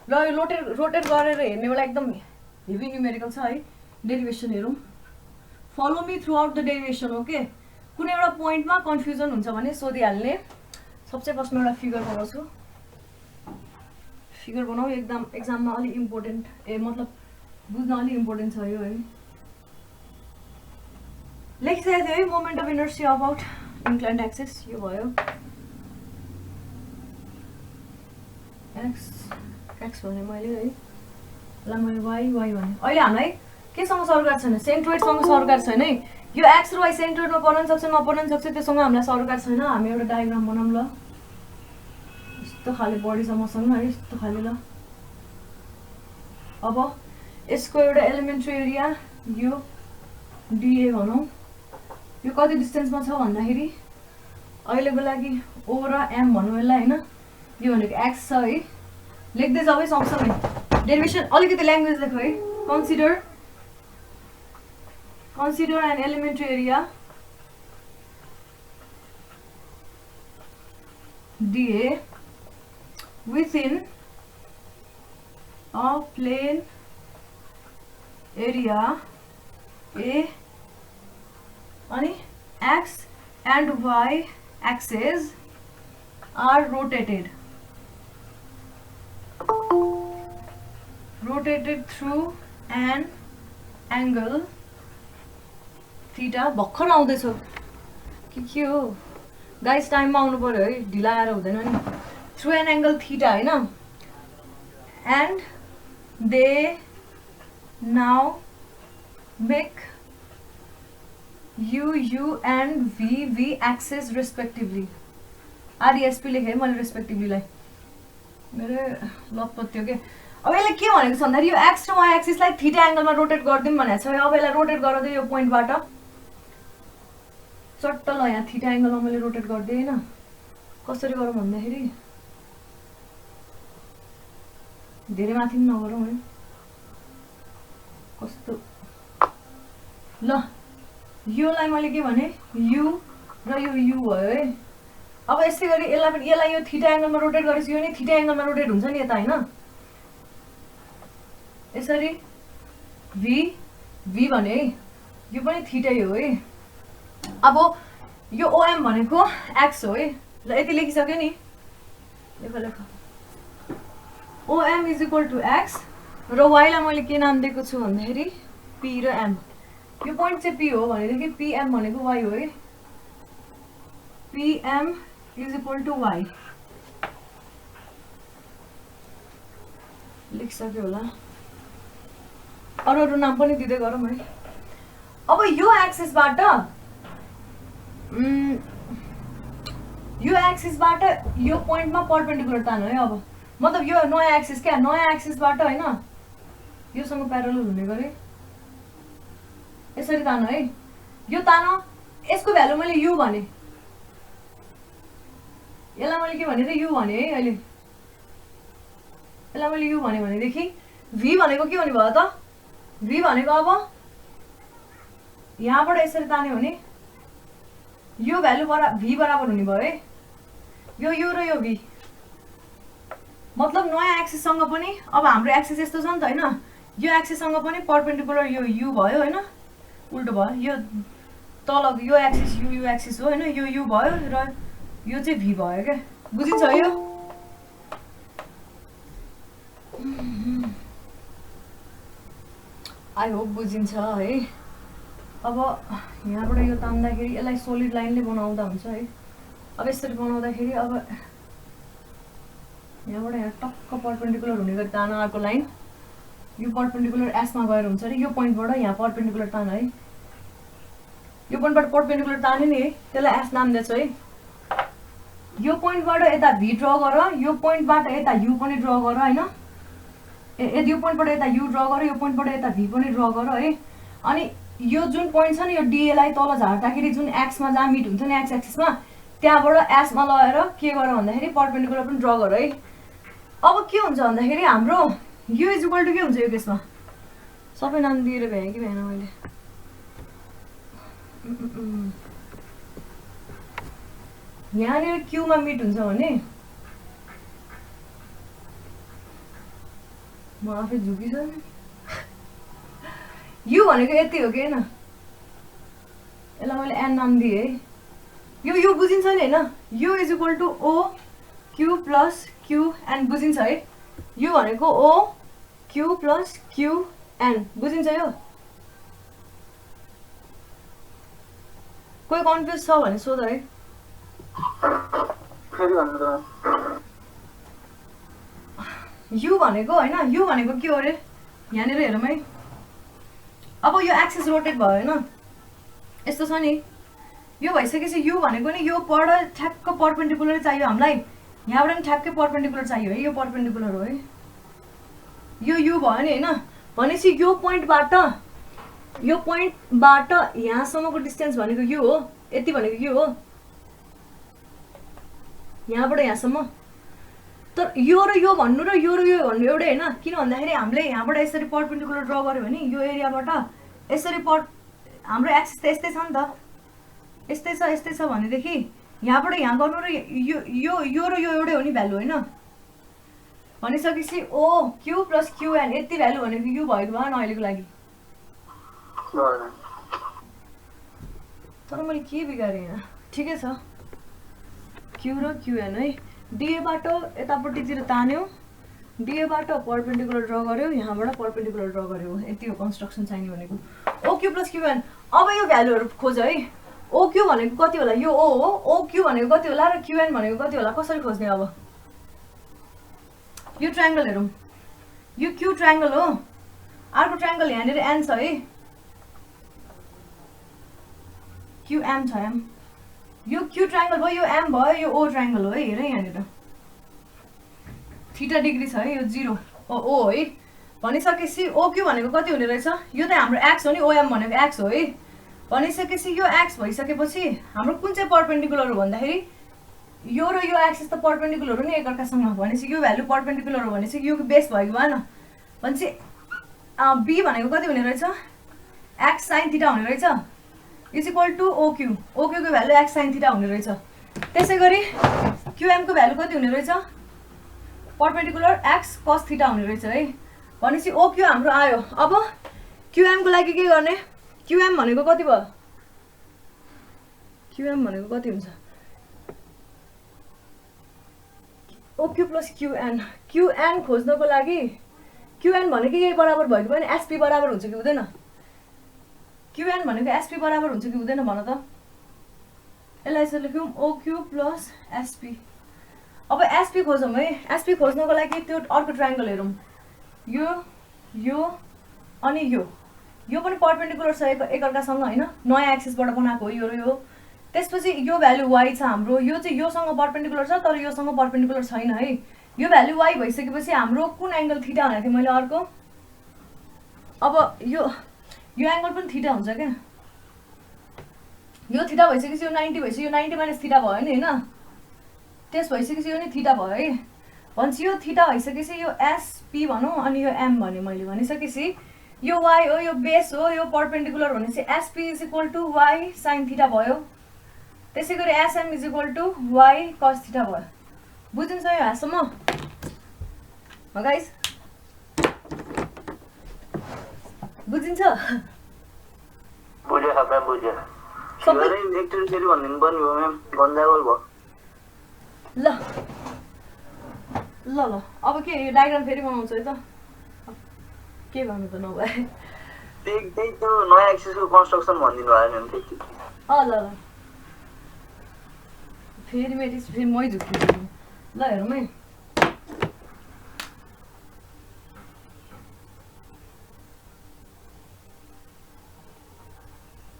[SPEAKER 1] र यो रोटेट गरेर हेर्ने बेला एकदम हेभी न्युमेरिकल छ है। डेरिभेसन हेरौँ, follow me throughout the derivation. Okay, कुनै एउटा पोइन्टमा कन्फ्युजन हुन्छ भने सोधिहाल्ने। सबसे फर्स्टमा एउटा फिगर बनाउँछु, फिगर बनाऊ एकदम एक्जाममा अलिक इम्पोर्टेन्ट मतलब बुझ्न अलिक इम्पोर्टेन्ट छ यो है। लेखिसकेको थियो है moment of inertia about inclined axis, यो भयो एक्स भने मैले है, ल मैले वाइ भने। अहिले हामीलाई केसँग सरोकार छैन, सेन्ट्रोइडसँग सरोकार छैन है। यो एक्स र वाइ सेन्ट्रोइडमा पर्न सक्छ नपर्न सक्छ, त्योसँग हामीलाई सरोकार छैन। हामी एउटा डायग्राम बनाऊँ ल, यस्तो खाले बडीसम्मसँग है, यस्तो खाले ल। अब यसको एउटा एलिमेन्ट्री एरिया यो डिए भनौँ, यो कति डिस्टेन्समा छ भन्दाखेरि अहिलेको लागि ओ र एम भनौँ यसलाई होइन। यो भनेको एक्स छ है, लेख्दै जाऊ है सँगसँगै। डेरिभेसन अलिकति ल्याङ्ग्वेज लेख है। consider an elementary area dA within a plane area A and x and y axes are rotated. rotated through an angle theta. भर्खर आउँदैछ के हो गाइस, टाइममा आउनु पर्यो है, ढिला आएर हुँदैन नि. थ्रु एन एङ्गल थीटा हैन, and they now make U and V axes respectively. RSP लेखेँ मैले रेस्पेक्टिभलीलाई, मेरो लपत्यो के. अब यसले के भनेको छ भन्दाखेरि यो एक्स र वाइ एक्सिसलाई थीटा एङ्गलमा रोटेट गरिदिउँ भनेको छ. अब यसलाई रोटेट गराउँदै यो पोइन्टबाट चट्ट ल यहाँ थीटा एङ्गलमा मैले रोटेट गरिदिएँ होइन. कसरी गरौँ भन्दाखेरि धेरै माथि पनि नगरौँ है, कस्तो ल योलाई मैले के भने यु र यो यु भयो है. अब यसै गरी यसलाई यो थीटा एङ्गलमा रोटेट गरेपछि यो नि थीटा एङ्गलमा रोटेट हुन्छ नि यता होइन. यसरी वी भने है, यो पनि थीटै हो है. अब यो ओएम भनेको एक्स हो है. ल यति लेखिसक्यो नि, लेख. OM is equal to X र वाइलाई मैले के नाम दिएको छु भन्दाखेरि पी र एम. यो पोइन्ट चाहिँ पी हो भनेदेखि पिएम भनेको वाइ हो है. PM is equal to Y लेखिसक्यो होला. अरू नाम पनि दिँदै गरौँ है. अब यो एक्सिसबाट यो पोइन्टमा परपेन्डिकुलर तान्नु है. अब मतलब यो नयाँ एक्सिस क्या, नयाँ एक्सिसबाट होइन योसँग प्यारलल हुने गरे यसरी तान्नु है. यो तान, यसको भ्यालु मैले यु भने, यसलाई मैले के भने त यु भने है. अहिले यसलाई मैले यु भने भनेदेखि भी भनेको के हुने भयो त, भी भनेको अब यहाँबाट यसरी तान्यो भने यो भ्यालु भी बराबर हुने भयो है. यो यु र यो भी मतलब नयाँ एक्सिससँग पनि अब हाम्रो एक्सिस यस्तो छ नि त होइन. यो एक्सिससँग पनि परपेन्डिकुलर यो यु भयो होइन, उल्टो भयो. यो तल यो एक्सिस यु एक्सिस हो होइन, यो यु भयो र यो चाहिँ भी भयो क्या. बुझिन्छ यो? आई होप बुझिन्छ है. अब यहाँबाट यो तान्दाखेरि यसलाई सोलिड लाइनले बनाउँदा हुन्छ है. अब यसरी बनाउँदाखेरि अब यहाँबाट यहाँ टक्क परपेन्डिकुलर हुने गरी तान अर्को लाइन. यो परपेन्डिकुलर एसमा गएर हुन्छ अरे. यो पोइन्टबाट यहाँ परपेन्डिकुलर तान है, यो पोइन्टबाट परपेन्डिकुलर तान्यो नि है, त्यसलाई एस नाम दिएछ है. यो पोइन्टबाट यता भी ड्र गर, यो पोइन्टबाट यता यु पनि ड्र गर होइन. यदि यो पोइन्टबाट यता यु ड्र गर, यो पोइन्टबाट यता भी पनि ड्र गर है. अनि यो जुन पोइन्ट छ नि यो डिएलाई तल झार्दाखेरि जुन एक्समा जहाँ मिट हुन्छ नि एक्स एक्सिसमा, त्यहाँबाट एसमा लगेर के गर भन्दाखेरि परपेन्डिकुलर पनि ड्र गर है. अब के हुन्छ भन्दाखेरि हाम्रो यु इज इक्वल टु के हुन्छ यो केसमा, सबै नाम दिएर भ्याएँ कि भएन मैले. यहाँनिर क्युमा मिट हुन्छ भने म आफै झुकिसकेँ. यु भनेको यति हो कि होइन, यसलाई मैले एन नाम दिएँ है. यो बुझिन्छ नि होइन. U is equal to O Q plus Q N बुझिन्छ है. यु भनेको O Q plus Q N बुझिन्छ यो. कोही कन्फ्युज छ भने सोध है. यु भनेको होइन, यु भनेको के हो अरे यहाँनिर हेरौँ है. अब यो एक्सिस रोटेट भयो होइन, यस्तो छ नि. यो भइसकेपछि यु भनेको नि यो पर ठ्याक्क परपेन्डिकुलर चाहियो हामीलाई. यहाँबाट पनि ठ्याक्कै परपेन्डिकुलर चाहियो है. यो परपेन्डिकुलर हो है. यो यु भयो नि होइन. भनेपछि यो पोइन्टबाट यहाँसम्मको डिस्टेन्स भनेको यो हो, यति भनेको यो हो, यहाँबाट यहाँसम्म. तर यो र यो भन्नु र यो भन्नु एउटै होइन. किन भन्दाखेरि हामीले यहाँबाट यसरी परपेन्डिकुलर ड्र गर्यो भने यो एरियाबाट यसरी हाम्रो एक्सिस त यस्तै छ नि त, यस्तै छ भनेदेखि यहाँबाट यहाँ गर्नु र यो र यो एउटै हो नि भ्यालु होइन. भनिसकेपछि ओ क्यु प्लस क्युएन यति भ्यालु भनेको यु भएको भएन अहिलेको लागि. तर मैले के बिगारेँ यहाँ, ठिकै छ. क्यु र क्युएन है. डिएबाट यतापट्टितिर तान्यो डीएबाट परपेन्डिकुलर ड्र गर्यो, यहाँबाट परपेन्डिकुलर ड्र गर्यो, यति हो कन्स्ट्रक्सन चाहिने भनेको। OQ plus QN. अब यो भ्यालुहरू खोज है। ओक्यू भनेको कति होला, यो ओ हो, ओक्यू भनेको कति होला र क्युएन भनेको कति होला, कसरी खोज्ने। अब यो ट्रायंगल हेरौँ, यो क्यू ट्रायंगल हो, अर्को ट्रायंगल यहाँनिर एन छ है, क्युएम छ एम, यो क्यू ट्रायंगल भयो, यो एम भयो, यो ओ ट्रायंगल हो है। हेर यहाँनिर थीटा डिग्री छ है, यो 0 ओ है। भनिसकेपछि ओक्यू भनेको कति हुने रहेछ, यो त हाम्रो एक्स हो नि, ओएम भनेको एक्स हो है। भनिसकेपछि यो एक्स भइसकेपछि हाम्रो कुन चाहिँ पर्पेन्डिकुलर हो भन्दाखेरि यो र यो एक्सिस त पर्पेन्डिकुलर हो नि एकअर्कासँग। भनेपछि यो भ्यालु पर्पेन्डिकुलर हो भनेपछि यो बेस भएको भएन। भनेपछि बी भनेको कति हुने रहेछ, एक्स साइन थीटा हुने रहेछ, इज इक्वल टु ओक्यू। ओक्यूको भ्यालु एक्स साइन थीटा हुने रहेछ। त्यसै गरी क्युएमको भ्यालु कति हुने रहेछ, पर्पेन्डिकुलर एक्स कस थीटा हुने रहेछ है। भनेपछि ओक्यू हाम्रो आयो। अब क्युएमको लागि के गर्ने, क्युएम भनेको कति भयो, क्युएम भनेको कति हुन्छ, ओक्यू प्लस क्युएन। क्युएन खोज्नको लागि क्युएन भनेको यही बराबर भएको पनि एसपी बराबर हुन्छ कि हुँदैन, क्युएन भनेको एसपी बराबर हुन्छ कि हुँदैन भन त। यसलाई यसरी लेख्यौँ ओक्यू प्लस एसपी। अब एसपी खोजौँ है। एसपी खोज्नको लागि त्यो अर्को ट्रायंगल हेरौँ, यो अनि यो पनि पर्पेन्डिकुलर छ एकअर्कासँग होइन, नयाँ एक्सिसबाट बनाएको हो यो र यो। त्यसपछि यो भ्यालु वाइ छ हाम्रो, यो चाहिँ योसँग पर्पेन्डिकुलर छ तर योसँग पर्पेन्डिकुलर छैन है। यो भ्यालु वाइ भइसकेपछि हाम्रो कुन एंगल थीटा भनेको थिएँ मैले अर्को। अब यो एंगल पनि थीटा हुन्छ क्या, यो थीटा भइसकेपछि यो 90 भइसक्यो, यो 90 माइनस थीटा भयो नि होइन, त्यस भइसकेपछि यो नि थीटा भयो है। भन्छ यो थीटा भइसकेपछि यो एसपी भनौँ अनि यो एम भने मैले भनिसकेपछि यो वाइ हो, यो बेस हो, यो पर्पेन्डिकुलर भनेपछि SP is equal to Y sine theta भयो। त्यसै गरी SM is equal to Y cos theta भयो। बुझिन्छ यो हासम्म गाइस, बुझिन्छ?
[SPEAKER 2] बुझ्यो सबै बुझ्यो। सबै एकचोटि फेरि भनिदिनु पर्ने हो म्याम, गन्जागोल भयो।
[SPEAKER 1] ल ल ल अब के यो डायग्राम फेरि बनाउँछ है त, के भन्नु त नभए
[SPEAKER 2] त्यही त्यो नयाँ एक्सिसको कन्स्ट्रक्सन भनिदिनु भयो म्याम त्यति।
[SPEAKER 1] ल ल फेरि मेटिस फेरि मै झुक्किन्छु। ल हेरौँ है,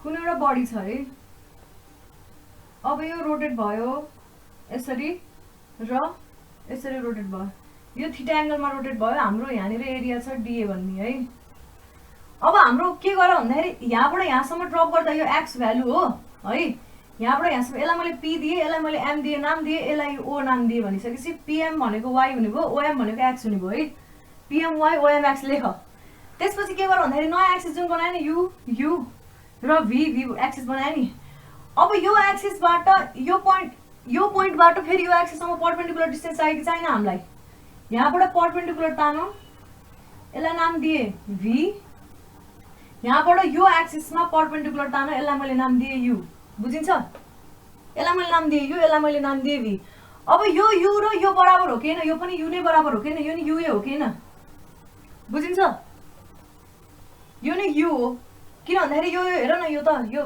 [SPEAKER 1] कुनै एउटा बडी छ है। अब यो रोटेट भयो यसरी र यसरी रोटेट भयो, यो थीटा एंगलमा रोटेट भयो। हाम्रो यहाँनिर एरिया छ डीए भन्ने है। अब हाम्रो के गर भन्दाखेरि यहाँबाट यहाँसम्म ड्रप गर्दा यो एक्स भ्यालु हो है, यहाँबाट यहाँसम्म यसलाई मैले पी दिएँ, यसलाई मैले एम दिएँ नाम दिएँ, यसलाई ओ नाम दिएँ भनिसकेपछि पिएम भनेको वाइ हुने भयो, ओएम भनेको एक्स हुने भयो है। पिएम वाइ ओएम एक्स लेख। त्यसपछि के गर भन्दाखेरि नयाँ एक्सिस जुन बनायो नि यु र भी एक्सिस बनायो नि। अब यो एक्सिसबाट यो पोइन्टबाट फेरि यो एक्सिससम्म पर्पेन्डिकुलर डिस्टेन्स चाहियो कि छैन हामीलाई, यहाँबाट पर्पेन्डिकुलर तानौँ, यसलाई नाम दिए भी, यहाँबाट यो एक्सिसमा पर्पेन्डिकुलर तान, यसलाई मैले नाम दिएँ यु। बुझिन्छ? यसलाई मैले नाम दिएँ यु, यसलाई मैले नाम दिएँ भी। अब यो यु र यो बराबर हो कि हैन, यो पनि यु नै बराबर हो कि हैन, यो नि यु हो कि हैन। बुझिन्छ? यो नि यु हो, किन भन्दाखेरि यो हेर न, यो त यो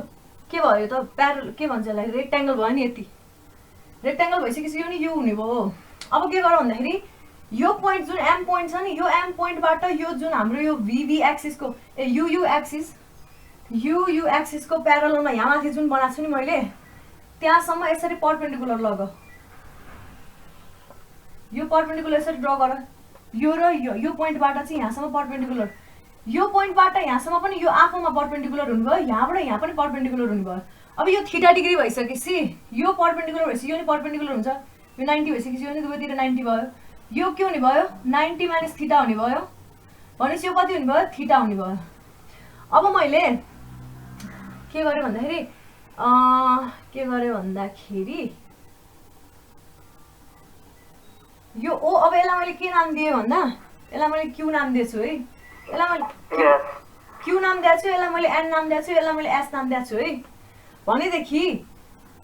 [SPEAKER 1] के भयो, यो त प्यारल के भन्छ यसलाई, रेक्ट्याङ्गल भयो नि, यति रेक्ट्याङ्गल भइसकेपछि यो नि यु हुने भयो। अब के गर भन्दाखेरि यो पोइन्ट जुन एम पोइन्ट छ नि, यो एम पोइन्टबाट यो जुन हाम्रो यो भिभी एक्सिसको यु एक्सिसको प्यारलमा यहाँ माथि जुन बनाएको छु नि मैले, त्यहाँसम्म यसरी पर्पेन्डिकुलर लग, यो पर्पेन्डिकुलर यसरी ड्र गर, यो र यो पोइन्टबाट चाहिँ यहाँसम्म पर्पेन्डिकुलर, यो पोइन्टबाट यहाँसम्म पनि यो आफूमा पर्पेन्डिकुलर हुने भयो, यहाँबाट यहाँ पनि पर्पेन्डिकुलर हुने भयो। अब यो थीटा डिग्री भइसकेपछि यो पर्पेन्डिकुलर भइसक्यो, यो नि पर्पेन्डिकुलर हुन्छ, यो 90 भइसकेपछि यो नि दुवैतिर 90 भयो, यो के हुने भयो 90 माइनस थीटा हुने भयो। भनेपछि यो कति हुने भयो, थीटा हुने भयो। अब मैले के गरेँ भन्दाखेरि यो ओ, अब यसलाई मैले के नाम दिएँ भन्दा यसलाई मैले क्यू नाम दिएछु है, यसलाई मैले क्यू नाम दिएको छु, यसलाई मैले एन नाम दिएको छु, यसलाई मैले एस नाम दिएको छु है। भनेदेखि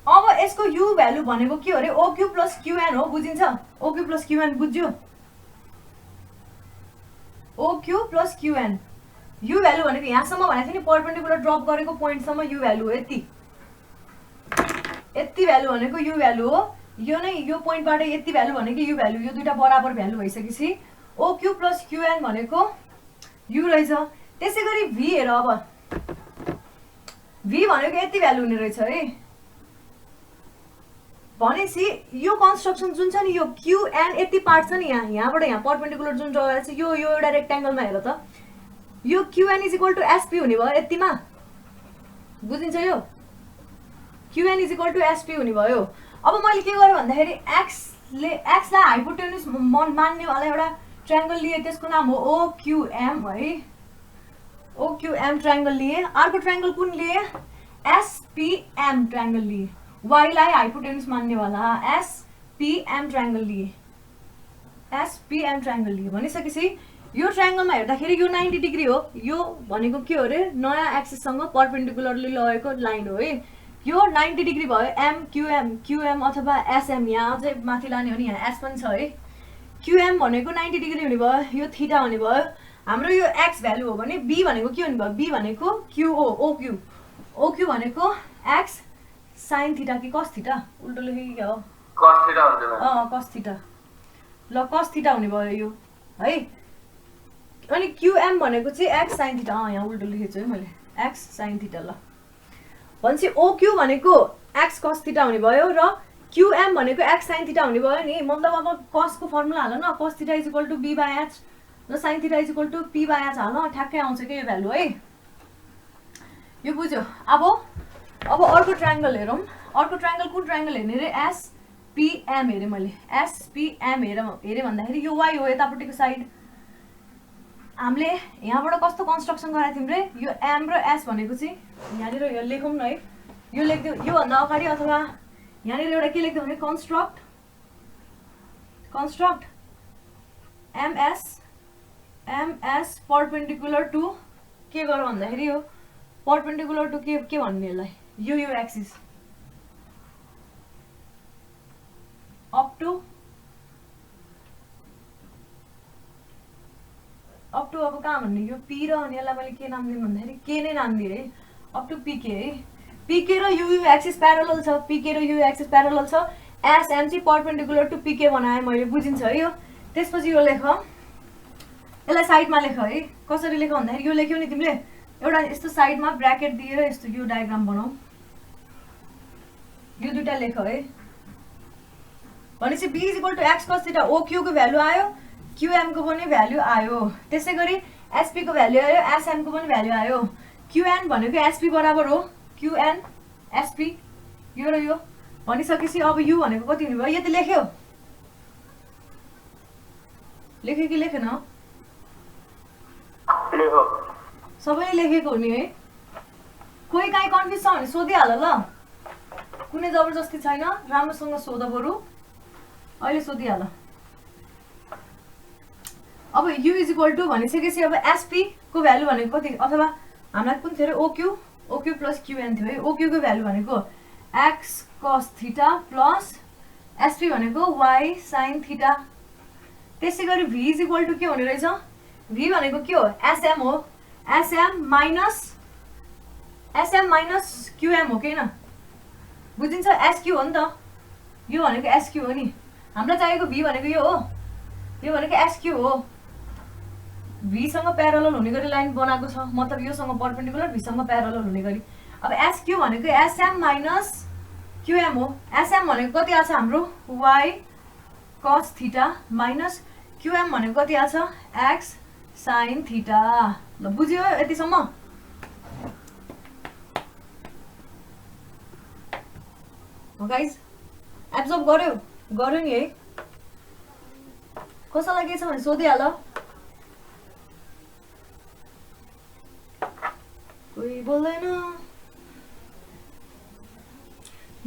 [SPEAKER 1] अब यसको यु भ्यालु भनेको के हो अरे, ओक्यू प्लस क्युएन हो। बुझिन्छ? ओक्यू प्लस क्युएन बुझ्यो? OQ plus QN you value भनेको यहाँसम्म भनेको थिएँ नि परपेन्डिकुलर ड्रप गरेको पोइन्टसम्म यु भ्यालु यति भ्यालु भनेको यु भ्यालु हो यो नै यो पोइन्टबाट यति भ्यालु भनेको यु भ्यालु यो दुईटा बराबर भ्यालु भइसकेपछि OQ प्लस QN भनेको यु रहेछ त्यसै गरी V हेर अब V भनेको यति भ्यालु हुने रहेछ है भनेपछि यो कन्स्ट्रक्सन जुन छ नि यो QN यति पार्ट छ नि यहाँबाट यहाँ परपेन्डिकुलर जुन जग्गा छ यो एउटा रेक्ट्याङ्गलमा हेर त यो QN is equal to SP हुने भयो यतिमा बुझिन्छ यो QN is equal to SP हुने भयो अब मैले के गरेँ भन्दाखेरि x लाई हाइपोटेन्युस मान्नेवाला एउटा ट्रायंगल लिए त्यसको नाम हो OQM है OQM ट्रायंगल लिए अर्को ट्रायंगल कुन लिए SPM ट्रायंगल लिए y लाई हाइपोटेन्युस मान्नेवाला SPM ट्रायंगल लिए SPM ट्रायंगल लिए भनिसकेपछि यो ट्रायंगलमा हेर्दाखेरि यो 90 डिग्री हो यो भनेको के हो रे नयाँ एक्सिस सँग परपेन्डिकुलरली लगेको लाइन हो है यो 90 डिग्री भयो QM अथवा SM यहाँ अझै माथि लाने हो नि यहाँ S पनि छ है QM भनेको 90 डिग्री हुने भयो यो थीटा हुने भयो हाम्रो यो x भ्यालु हो भने b भनेको के हुने भयो b भनेको OQ भनेको x sin थीटा कि cos थीटा उल्टो लेखेको के हो
[SPEAKER 2] cos थीटा हुन्छ
[SPEAKER 1] cos थीटा ल cos थीटा हुने भयो यो है अनि QM भनेको चाहिँ x sin थीटा यहाँ उल्टो लेखेको छु है मैले x sin थीटा ल भनेपछि OQ भनेको x cos थीटा हुने भयो र QM भनेको x sin थीटा हुने भयो नि मतलब अब cos को फर्मुला हाल न cos theta is equal to b by h र sin theta is equal to p by h हाल ठ्याक्कै आउँछ के यो भ्यालु है यो बुझ्यो अब अर्को ट्रायंगल हेरौं अर्को ट्रायंगल कुन ट्रायंगल हेर्ने रे SPM हेरे मैले SPM हेरे भन्दाखेरि यो y हो यतापट्टिको साइड हामीले यहाँबाट कस्तो कन्स्ट्रक्सन गराएको थियौं रे यो m र s भनेको चाहिँ यहाँ यो लेखौं न है यो लेख्दियो यो भन्दा अगाडि अथवा यहाँ एउटा के लेख्दियो भने कन्स्ट्रक्ट ms परपेन्डिकुलर टु के गरौँ भन्दाखेरि यो परपेन्डिकुलर टु के भन्ने यसलाई यो एक्सिस अप टु अब कहाँ भन्ने यो p र अनि यसलाई मैले के नाम दिउँ भन्दाखेरि के नै नाम दिए है अप टु pk है pk र u एक्सिस प्यारलल छ pk र u एक्सिस प्यारलल छ sm चाहिँ परपेन्डिकुलर टु pk बनाए मैले बुझिन्छ है यो त्यसपछि यो लेख यसलाई साइडमा लेख है कसरी लेख भन्दाखेरि यो लेख्यौ नि तिमीले एउटा यस्तो साइडमा ब्र्याकेट दिएर यस्तो यो डायग्राम बनाऊ यो दुईटा लेख है भनेपछि b is equal to x cos theta OQ को भ्यालु आयो QM को पनि भ्यालु आयो त्यसै गरी SP को भ्यालु आयो SM को पनि भ्यालु आयो QN भनेको SP बराबर हो QN SP यो र यो भनिसकेपछि अब U भनेको कति हुने भयो यति लेख्यो लेखे कि लेखेन
[SPEAKER 2] लेखो
[SPEAKER 1] सबैले लेखेको हो नि है कोही काहीँ कन्फ्युज छ भने सोधिहाल ल कुनै जबरजस्ती छैन राम्रोसँग सोध बरु अहिले सोधिहाल अब u इज इक्वल टु भनिसकेपछि अब SP को भ्यालु भनेको कति अथवा हामीलाई कुन थियो OQ प्लस QN थियो है OQ को भ्यालु भनेको x cos theta plus SP भनेको y sin थीटा त्यसै गरी v इज इक्वल टु के हुने रहेछ v भनेको के हो SM हो SM माइनस QM हो किन बुझिन्छ SQ हो नि त यो भनेको SQ हो नि हामीलाई चाहिएको v भनेको यो भनेको SQ हो v सँग प्यारलल हुने गरी लाइन बनाएको छ मतलब यो सँग परपेन्डिकुलर v सँग प्यारलल हुने गरी अब SQ भनेको SM माइनस QM हो SM भनेको कति आछ हाम्रो y cos theta minus QM भनेको कति आछ x sin थीटा ल बुझ्यो यतिसम्म हो गाइस एब्जर्भ गर्यो नि है कसैलाई के छ भने सोधिहाल कोही बोल्दैन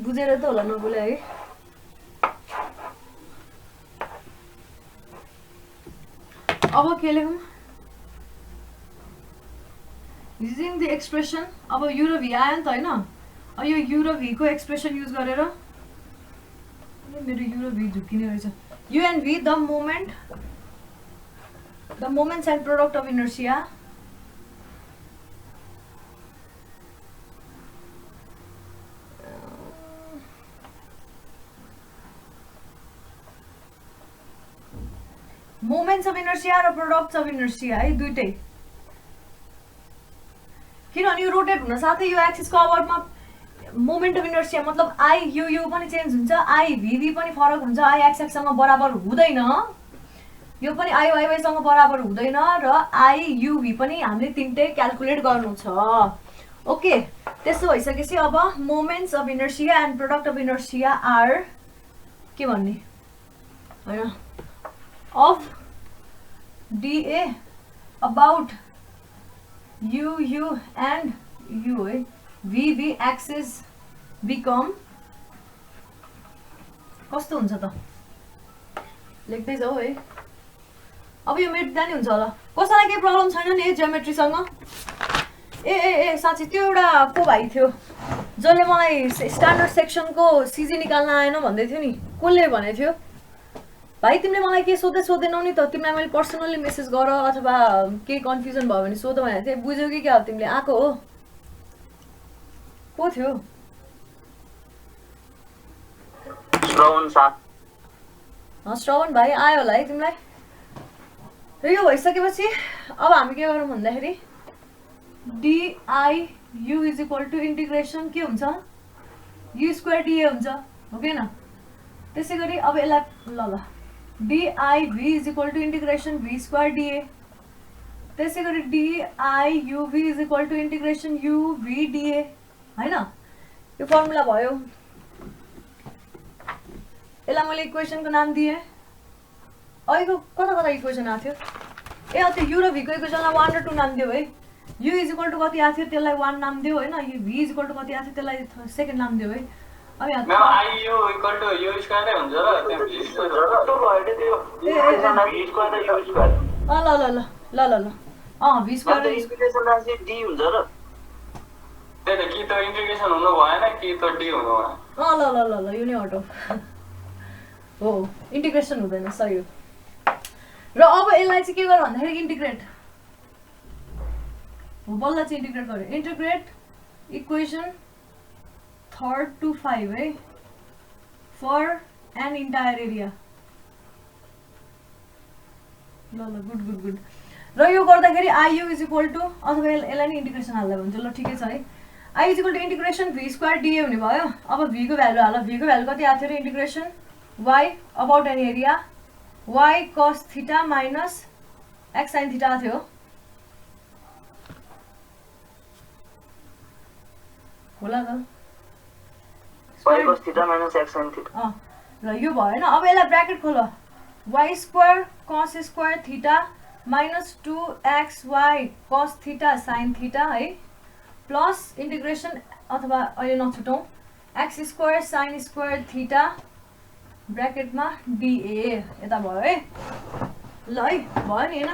[SPEAKER 1] बुझेर त होला नबोले है अब के लेखौँ युजिङ द एक्सप्रेसन अब u र v आयो नि त हैन अब यो u र v को एक्सप्रेसन युज गरेर मेरो u र v झुकिने रहेछ u and v the moment the moments and product of inertia moments of inertia र products of inertia है दुईटै किनभने यो रोटेट हुन साथै यो एक्सिसको अबाउटमा मोमेन्ट अफ इनर्सिया मतलब आई यु पनि चेन्ज हुन्छ आई भिभी पनि फरक हुन्छ आई एक्स एक्स सँग बराबर हुँदैन यो पनि आई वाई वाई सँग बराबर हुँदैन र आई यु भी पनि हामीले तीनटै क्याल्कुलेट गर्नु छ ओके त्यसो भइसकेपछि अब moments of inertia and product of inertia are के भन्ने हैन of dA about u and u है v axis become कस्तो हुन्छ त लेख्दै जाऊ है अब यो मेट्दा नि हुन्छ होला कसैलाई केही प्रब्लम छैन नि जियोमेट्री सँग ए साच्चै त्यो एउटा को भाइ थियो जसले मलाई स्ट्यान्डर्ड सेक्सनको सीजी निकाल्न आएन भन्दै थियो नि कसले भने थियो भाइ तिमीले मलाई के सोध्दैनौ नि त तिमीलाई मैले पर्सनली मेसेज गर अथवा के कन्फ्युजन भयो भने सोध भनेको थिएँ बुझ्यौ कि क्या हो तिमीले आको हो को थियो श्रवण भाइ आयो होला है तिमीलाई र यो भइसकेपछि अब हामी के गरौँ भन्दाखेरि DIU is equal to integration के हुन्छ u स्क्वायर DA हुन्छ हो कि हैन त्यसै गरी अब यसलाई ल DIV is equal to integration v square DA त्यसै गरी DIUV is equal to integration UV DA हैन यो फर्मुला भयो यसलाई मैले इक्वेसनको नाम दिएँ अहिलेको कता इक्वेसन आएको थियो ए त्यो u र v को इक्वेसनलाई 1 र 2 नाम दियो है u इज इक्वल टु कति आएको थियो त्यसलाई 1 नाम दियो हैन यो v इज इक्वल टु कति आएको थियो त्यसलाई सेकेन्ड नाम दियो है अब यहाँ
[SPEAKER 3] मैम I U equal to U square नै हुन्छ र त्यहाँ v स्क्वायर
[SPEAKER 2] जस्तो भयो त्यो v स्क्वायर र u स्क्वायर
[SPEAKER 1] ल v स्क्वायर
[SPEAKER 2] र इक्वेसन राशि d हुन्छ र
[SPEAKER 3] त्यही त कि त इन्टिग्रेसन हुनु भएन कि त d हुनु भएन
[SPEAKER 1] ल यो नै हटो हो इन्टिग्रेसन हुँदैन सही हो र अब यसलाई चाहिँ के गर भन्दाखेरि इन्टिग्रेट हो बल्ल चाहिँ इन्टिग्रेट गर्यो इन्टिग्रेट इक्वेसन 3 to 5 है for an entire area ल गुड र यो गर्दाखेरि आइयु इज इक्वल टु अथवा यसलाई नि इन्टिग्रेसन हाल्दा हुन्छ ल ठिकै छ है I is equal to integration v square DA हुने भयो अब v को भ्यालु हाल v को भ्यालु कति आएको थियो integration y about an area y cos theta minus x sin theta थियो होला त
[SPEAKER 2] y cos theta minus x sin theta
[SPEAKER 1] र यो भएन अब यसलाई ब्र्याकेट खोल y square cos square theta minus 2xy cos theta sin theta है प्लस इन्टिग्रेसन अथवा अहिले नछुटौँ x square sin square theta ब्र्याकेटमा DA यता भयो है ल है भयो नि हैन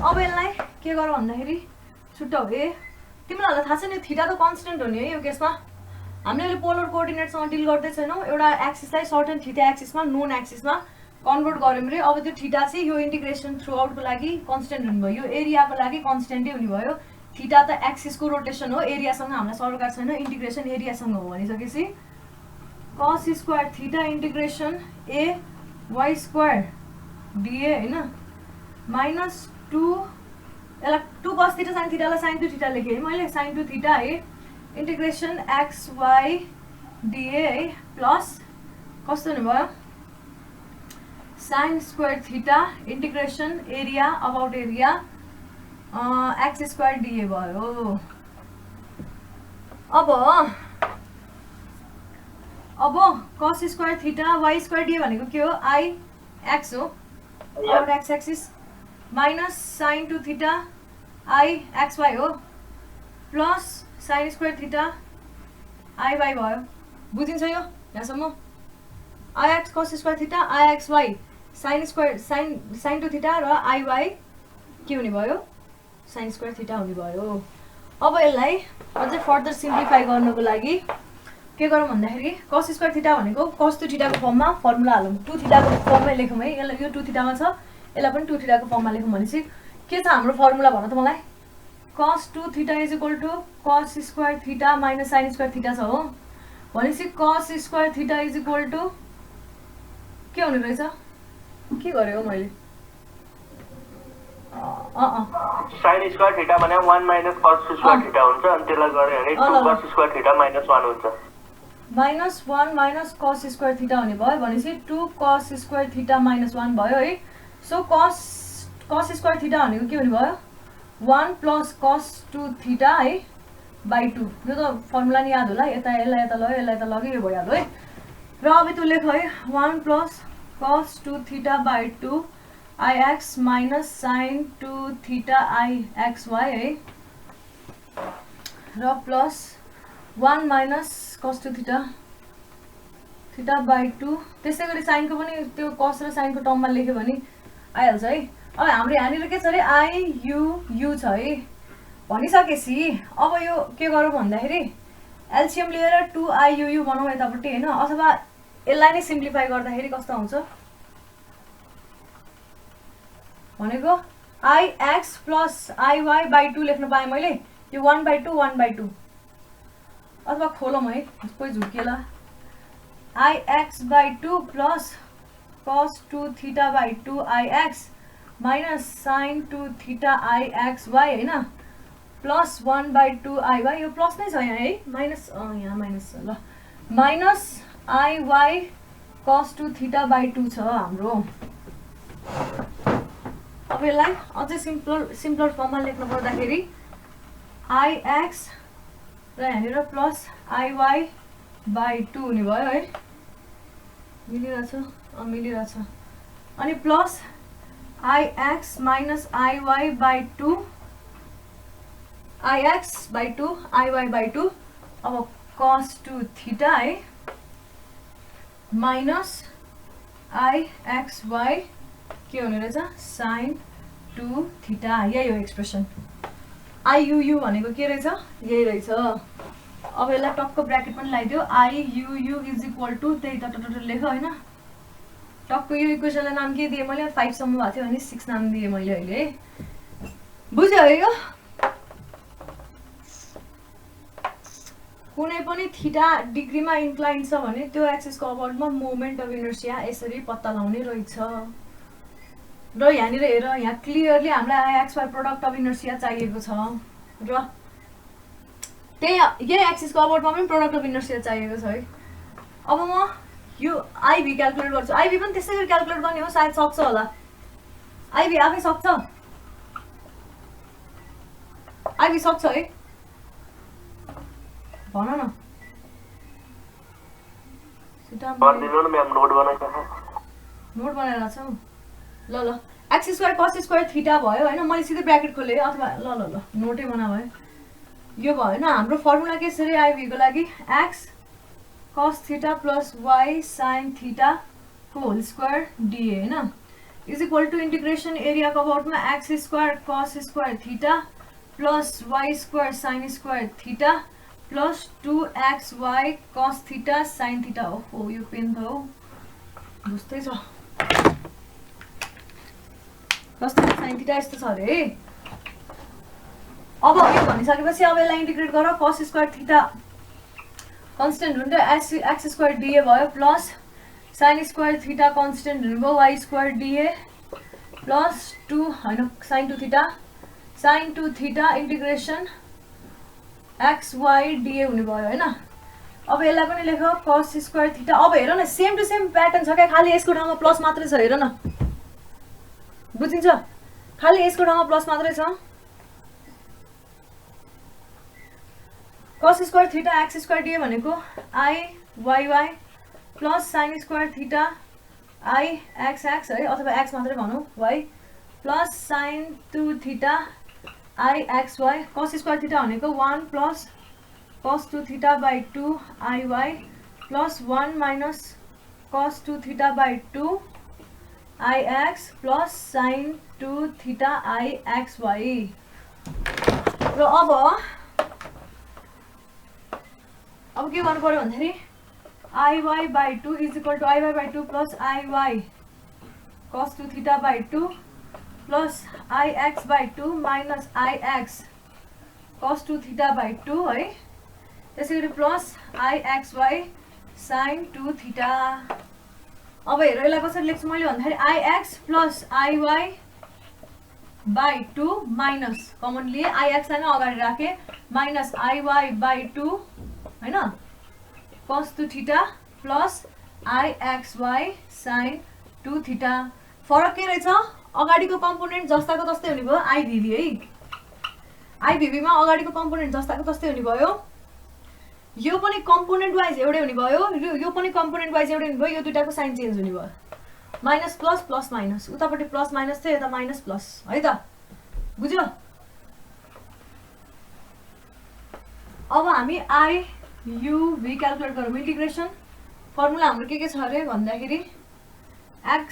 [SPEAKER 1] अब यसलाई के गरौँ भन्दाखेरि छुट्टाउ तिमीलाई थाहा छ नि थीटा त कन्स्टेन्ट हो नि है यो केसमा हामीले अहिले पोलर कोअर्डिनेटसँग डिल गर्दै छैनौँ एउटा एक्सिसलाई सर्टेन थीटा एक्सिसमा नोन एक्सिसमा कन्भर्ट गर्यौँ रे अब त्यो थीटा चाहिँ यो इन्टिग्रेसन थ्रु आउटको लागि कन्स्टेन्ट हुने भयो यो एरियाको लागि कन्स्टेन्टै हुने भयो थीटा त एक्सिसको रोटेसन हो एरियासँग हामीलाई सरकार छैन इन्टिग्रेसन एरियासँग हो भनिसकेपछि cos square theta integration a y square DA हैन माइनस 2 यसलाई 2 cos थीटा sin थीटालाई sin 2 थीटा लेखेँ मैले sin 2 थीटा है इन्टिग्रेसन x y DA है प्लस कस्तो हुने भयो sin square theta integration area about area x square DA भयो अब cos square theta y square DA भनेको के हो I x हो अबाउट x axis minus sin 2 theta I xy हो plus sin square theta I y भयो बुझिन्छ यो यहाँसम्म I x cos square theta I xy sin square sin 2 theta र I y के हुने भयो sin स्क्वायर थीटा हुने भयो अब यसलाई अझै फर्दर सिम्प्लिफाई गर्नको लागि के गरौँ भन्दाखेरि cos स्क्वायर थीटा भनेको cos 2 थीटा को फर्ममा फर्मुला हालौँ 2 थीटा को फर्ममै लेखौँ है यसलाई यो 2 थीटा मा छ यसलाई पनि 2 थीटा को फर्ममा लेखौँ भनेपछि के छ हाम्रो फर्मुला भन त मलाई cos 2 theta = cos square theta - sin square theta छ हो भनेपछि cos स्क्वायर थीटा = के हुने रहेछ के गरे हो मैले
[SPEAKER 2] sin स्क्वायर थीटा भने 1 - cos स्क्वायर थीटा हुन्छ अनि त्यसलाई गरे भने 2 cos स्क्वायर थीटा - 1 हुन्छ
[SPEAKER 1] -1 - cos स्क्वायर थीटा हुने भयो भनेपछि 2 cos स्क्वायर थीटा - 1 भयो है सो cos स्क्वायर थीटा भनेको के हुने भयो 1 + cos 2 थीटा है बाइ 2 यो त फर्मुला नि याद होला यता यसलाई यता लग्यो यसलाई यता लग्यो यो भइहाल्यो है र अब त्यो लेख है 1 + cos 2 theta by 2 ix - sin 2 theta ixy है र प्लस 1 - cos 2 थीटा बाइ 2 त्यसै गरी sin को पनि त्यो cos र sin को टर्ममा लेख्यो भने आइहाल्छ है अब हाम्रो यहाँनिर के छ अरे i u छ है भनिसकेपछि अब यो के गरौँ भन्दाखेरि एलसीएम लिएर 2iuu बनाउँ यतापट्टि हैन अथवा यसलाई नै सिम्प्लिफाई गर्दाखेरि कस्तो हुन्छ भनेको ix + iy बाइ 2 लेख्न पाएँ मैले यो 1/2 1/2 अथवा खोलौँ है कोही झुकिएला ix/2 + cos 2 theta by 2 ix - sin 2 theta ixy हैन प्लस 1/2 iy यो प्लस नै छ यहाँ है माइनस यहाँ माइनस छ ल minus iy cos 2 theta by 2 छ हाम्रो अब यसलाई अझै सिम्पलर फर्ममा लेख्न पर्दाखेरि ix र यहाँनिर प्लस iy बाइ 2 हुने भयो है मिलिरहेछ अनि plus ix - iy by 2 ix by 2 iy by 2 अब cos 2 थीटा है माइनस ixy के हुने रहेछ sin 2 थीटा यही हो एक्सप्रेसन iuu भनेको के रहेछ यही रहेछ अब यसलाई टक्क ब्र्याकेट पनि लगाइदियो iuu = त्यही त लेख हैन टक्क यो इक्वेसनलाई नाम के दिए मैले 5 सम्म भएको थियो भने 6 नाम दिए मैले अहिले बुझ्यो है यो कुनै पनि थीटा डिग्रीमा इन्क्लाइन छ भने त्यो एक्सिसको अबाउटमा मोमेन्ट अफ इनर्सिया यसरी पत्ता लगाउने रहेछ र यहाँनिर हेर यहाँ क्लियरली हामीलाई ix प्रोडक्ट अफ इनर्सिया चाहिएको छ र यही एक्सिसको अबाउटमा पनि प्रोडक्ट अफ इनर्सिया चाहिएको छ है अब म यो आइभी क्याल्कुलेट गर्छु आइभी पनि त्यसै गरी क्याल्कुलेट गर्ने हो सायद सक्छ होला आइभी आफै सक्छ आइभी सक्छ है भन न नोट बनाएर छौ ल ल x square cos square theta भयो हैन मैले सिधै ब्र्याकेट खोले अथवा ल नोटै बना भयो यो भयो हैन हाम्रो फर्मुला के छ रे आइभी को लागि x cos theta + y sin theta whole square dA हैन = इंटीग्रेशन एरिया को अबाउटमा x square cos square theta + y square sin square theta + 2xy cos theta sin theta हो यो पेन त हो बुझ्दै छ cos थीटा sin थीटा यस्तो छ रे अब यो भनिसकेपछि अब यसलाई इन्टिग्रेट गर cos स्क्वायर थीटा कन्स्टेन्ट हुन्छ x स्क्वायर dA भयो plus sin square theta constant हुने भयो y स्क्वायर dA प्लस 2 हैन sin 2 theta sin 2 theta integration xy dA हुने भयो हैन अब यसलाई पनि लेख cos स्क्वायर थीटा अब हेर न सेम टु सेम प्याटर्न छ के खाली यसको ठाउँमा प्लस मात्रै छ हेर न बुझिन्छ खाली यसको ठाउँमा प्लस मात्रै छ cos square theta x square dA भनेको i y plus sin square theta i x है अथवा x मात्रै भनौं y plus sin 2 theta i xy cos square theta भनेको 1 plus cos 2 theta by 2 iy plus 1 minus cos 2 theta by 2 ix plus sin 2 theta i xy र अब अब के गर्नु पर्यो भन्दाखेरि iy/2 is equal to iy/2 plus iy cos 2 theta by 2 plus ix/2 minus ix cos 2 theta by 2 है। त्यसै गरी प्लस ixy sin 2 थीटा। अब हेर यसलाई कसरी लेख्छु मैले भन्दाखेरि ix plus iy by 2 minus common लिए ix लाई नै अगाडि राखे माइनस iy/2 हैन cos 2 theta plus ixy sin 2 theta. फरक के रहेछ अगाडिको कम्पोनेन्ट जस्ताको तस्तै हुने भयो ibb है। ibb मा अगाडिको कम्पोनेन्ट जस्ताको तस्तै हुने भयो। यो पनि कम्पोनेन्ट वाइज एउटै हुने भयो यो पनि कम्पोनेन्ट वाइज एउटै हुने भयो। यो दुईटाको साइन चेन्ज हुने भयो। माइनस प्लस प्लस माइनस उतापट्टि प्लस माइनस थियो यता माइनस प्लस है त बुझ्यो। अब हामी आई यु भी क्याल्कुलेट गरौँ। इन्टिग्रेसन फर्मुला हाम्रो के छ अरे भन्दाखेरि x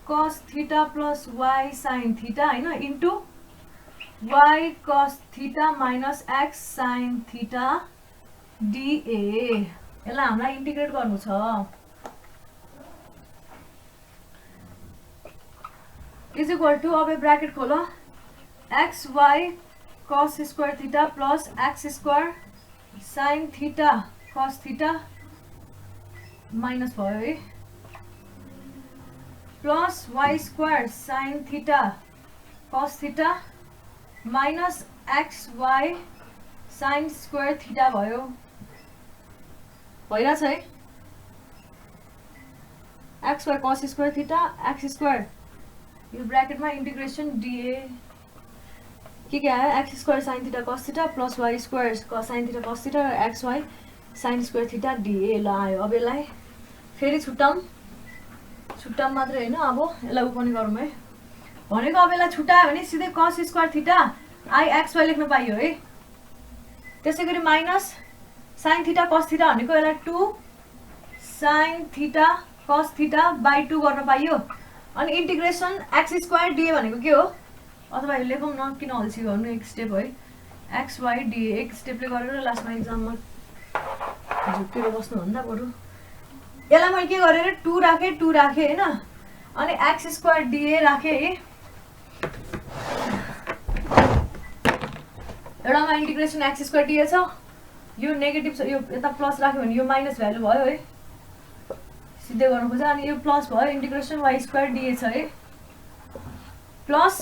[SPEAKER 1] cos theta plus y sin theta हैन into y cos theta minus x sin theta dA। यसलाई हामीलाई इन्टिग्रेट गर्नु छ। इज इक्वल टु अब ब्र्याकेट खोल X Y cos square theta plus X square sin theta cos theta minus भयो है plus Y square sin theta cos theta minus X Y sin square theta भयो। भइरहेछ है X Y cos square theta X square यो ब्रैकेटमा integration DA के आयो X square sin theta cos theta plus Y square sin theta cos theta X Y sin square theta DA ल आयो। अब यसलाई फेरि छुट्टाउँ मात्रै हैन अब यसलाई उ पनि गरौँ है भनेको। अब यसलाई छुट्टायो भने सिधै cos square theta I x Y लेख्न पाइयो है। त्यसैगरी minus sin theta cos theta भनेको यसलाई 2 sin theta cos theta by 2 गर्न पाइयो। अनि इंटीग्रेशन एक्स स्क्वायर डीए भनेको के हो अथवा लेखौँ न किन अल्छी गर्नु एक स्टेप है एक्स वाई डीए एक स्टेपले गरेर लास्टमा एक्जाममा झुक्केर बस्नु भन्दा बरु यसलाई मैले के गरेर 2 राखे हैन अनि एक्स स्क्वायर डीए राखे है। एउटामा इंटीग्रेशन एक्स स्क्वायर डीए छ यो नेगेटिभ छ यो यता प्लस राख्यो भने यो माइनस भ्यालु भयो है सिधै गर्नु खोज्छ अनि यो प्लस भयो इंटीग्रेशन वाई स्क्वायर डीए छ है प्लस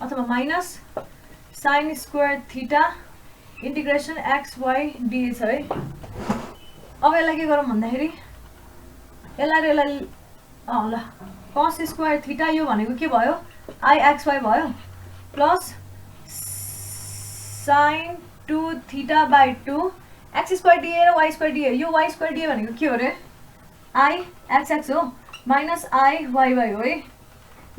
[SPEAKER 1] अथवा minus sin square theta integration X Y DA छ है। अब यसलाई के गरौँ भन्दाखेरि यसलाई ल cos स्क्वायर थीटा यो भनेको के भयो आई एक्स वाई भयो plus sin 2 theta by 2 X square DA र वाई स्क्वायर डीए यो वाई स्क्वायर डीए भनेको के हो रे आई एक्स एक्स हो माइनस आई वाई वाई हो है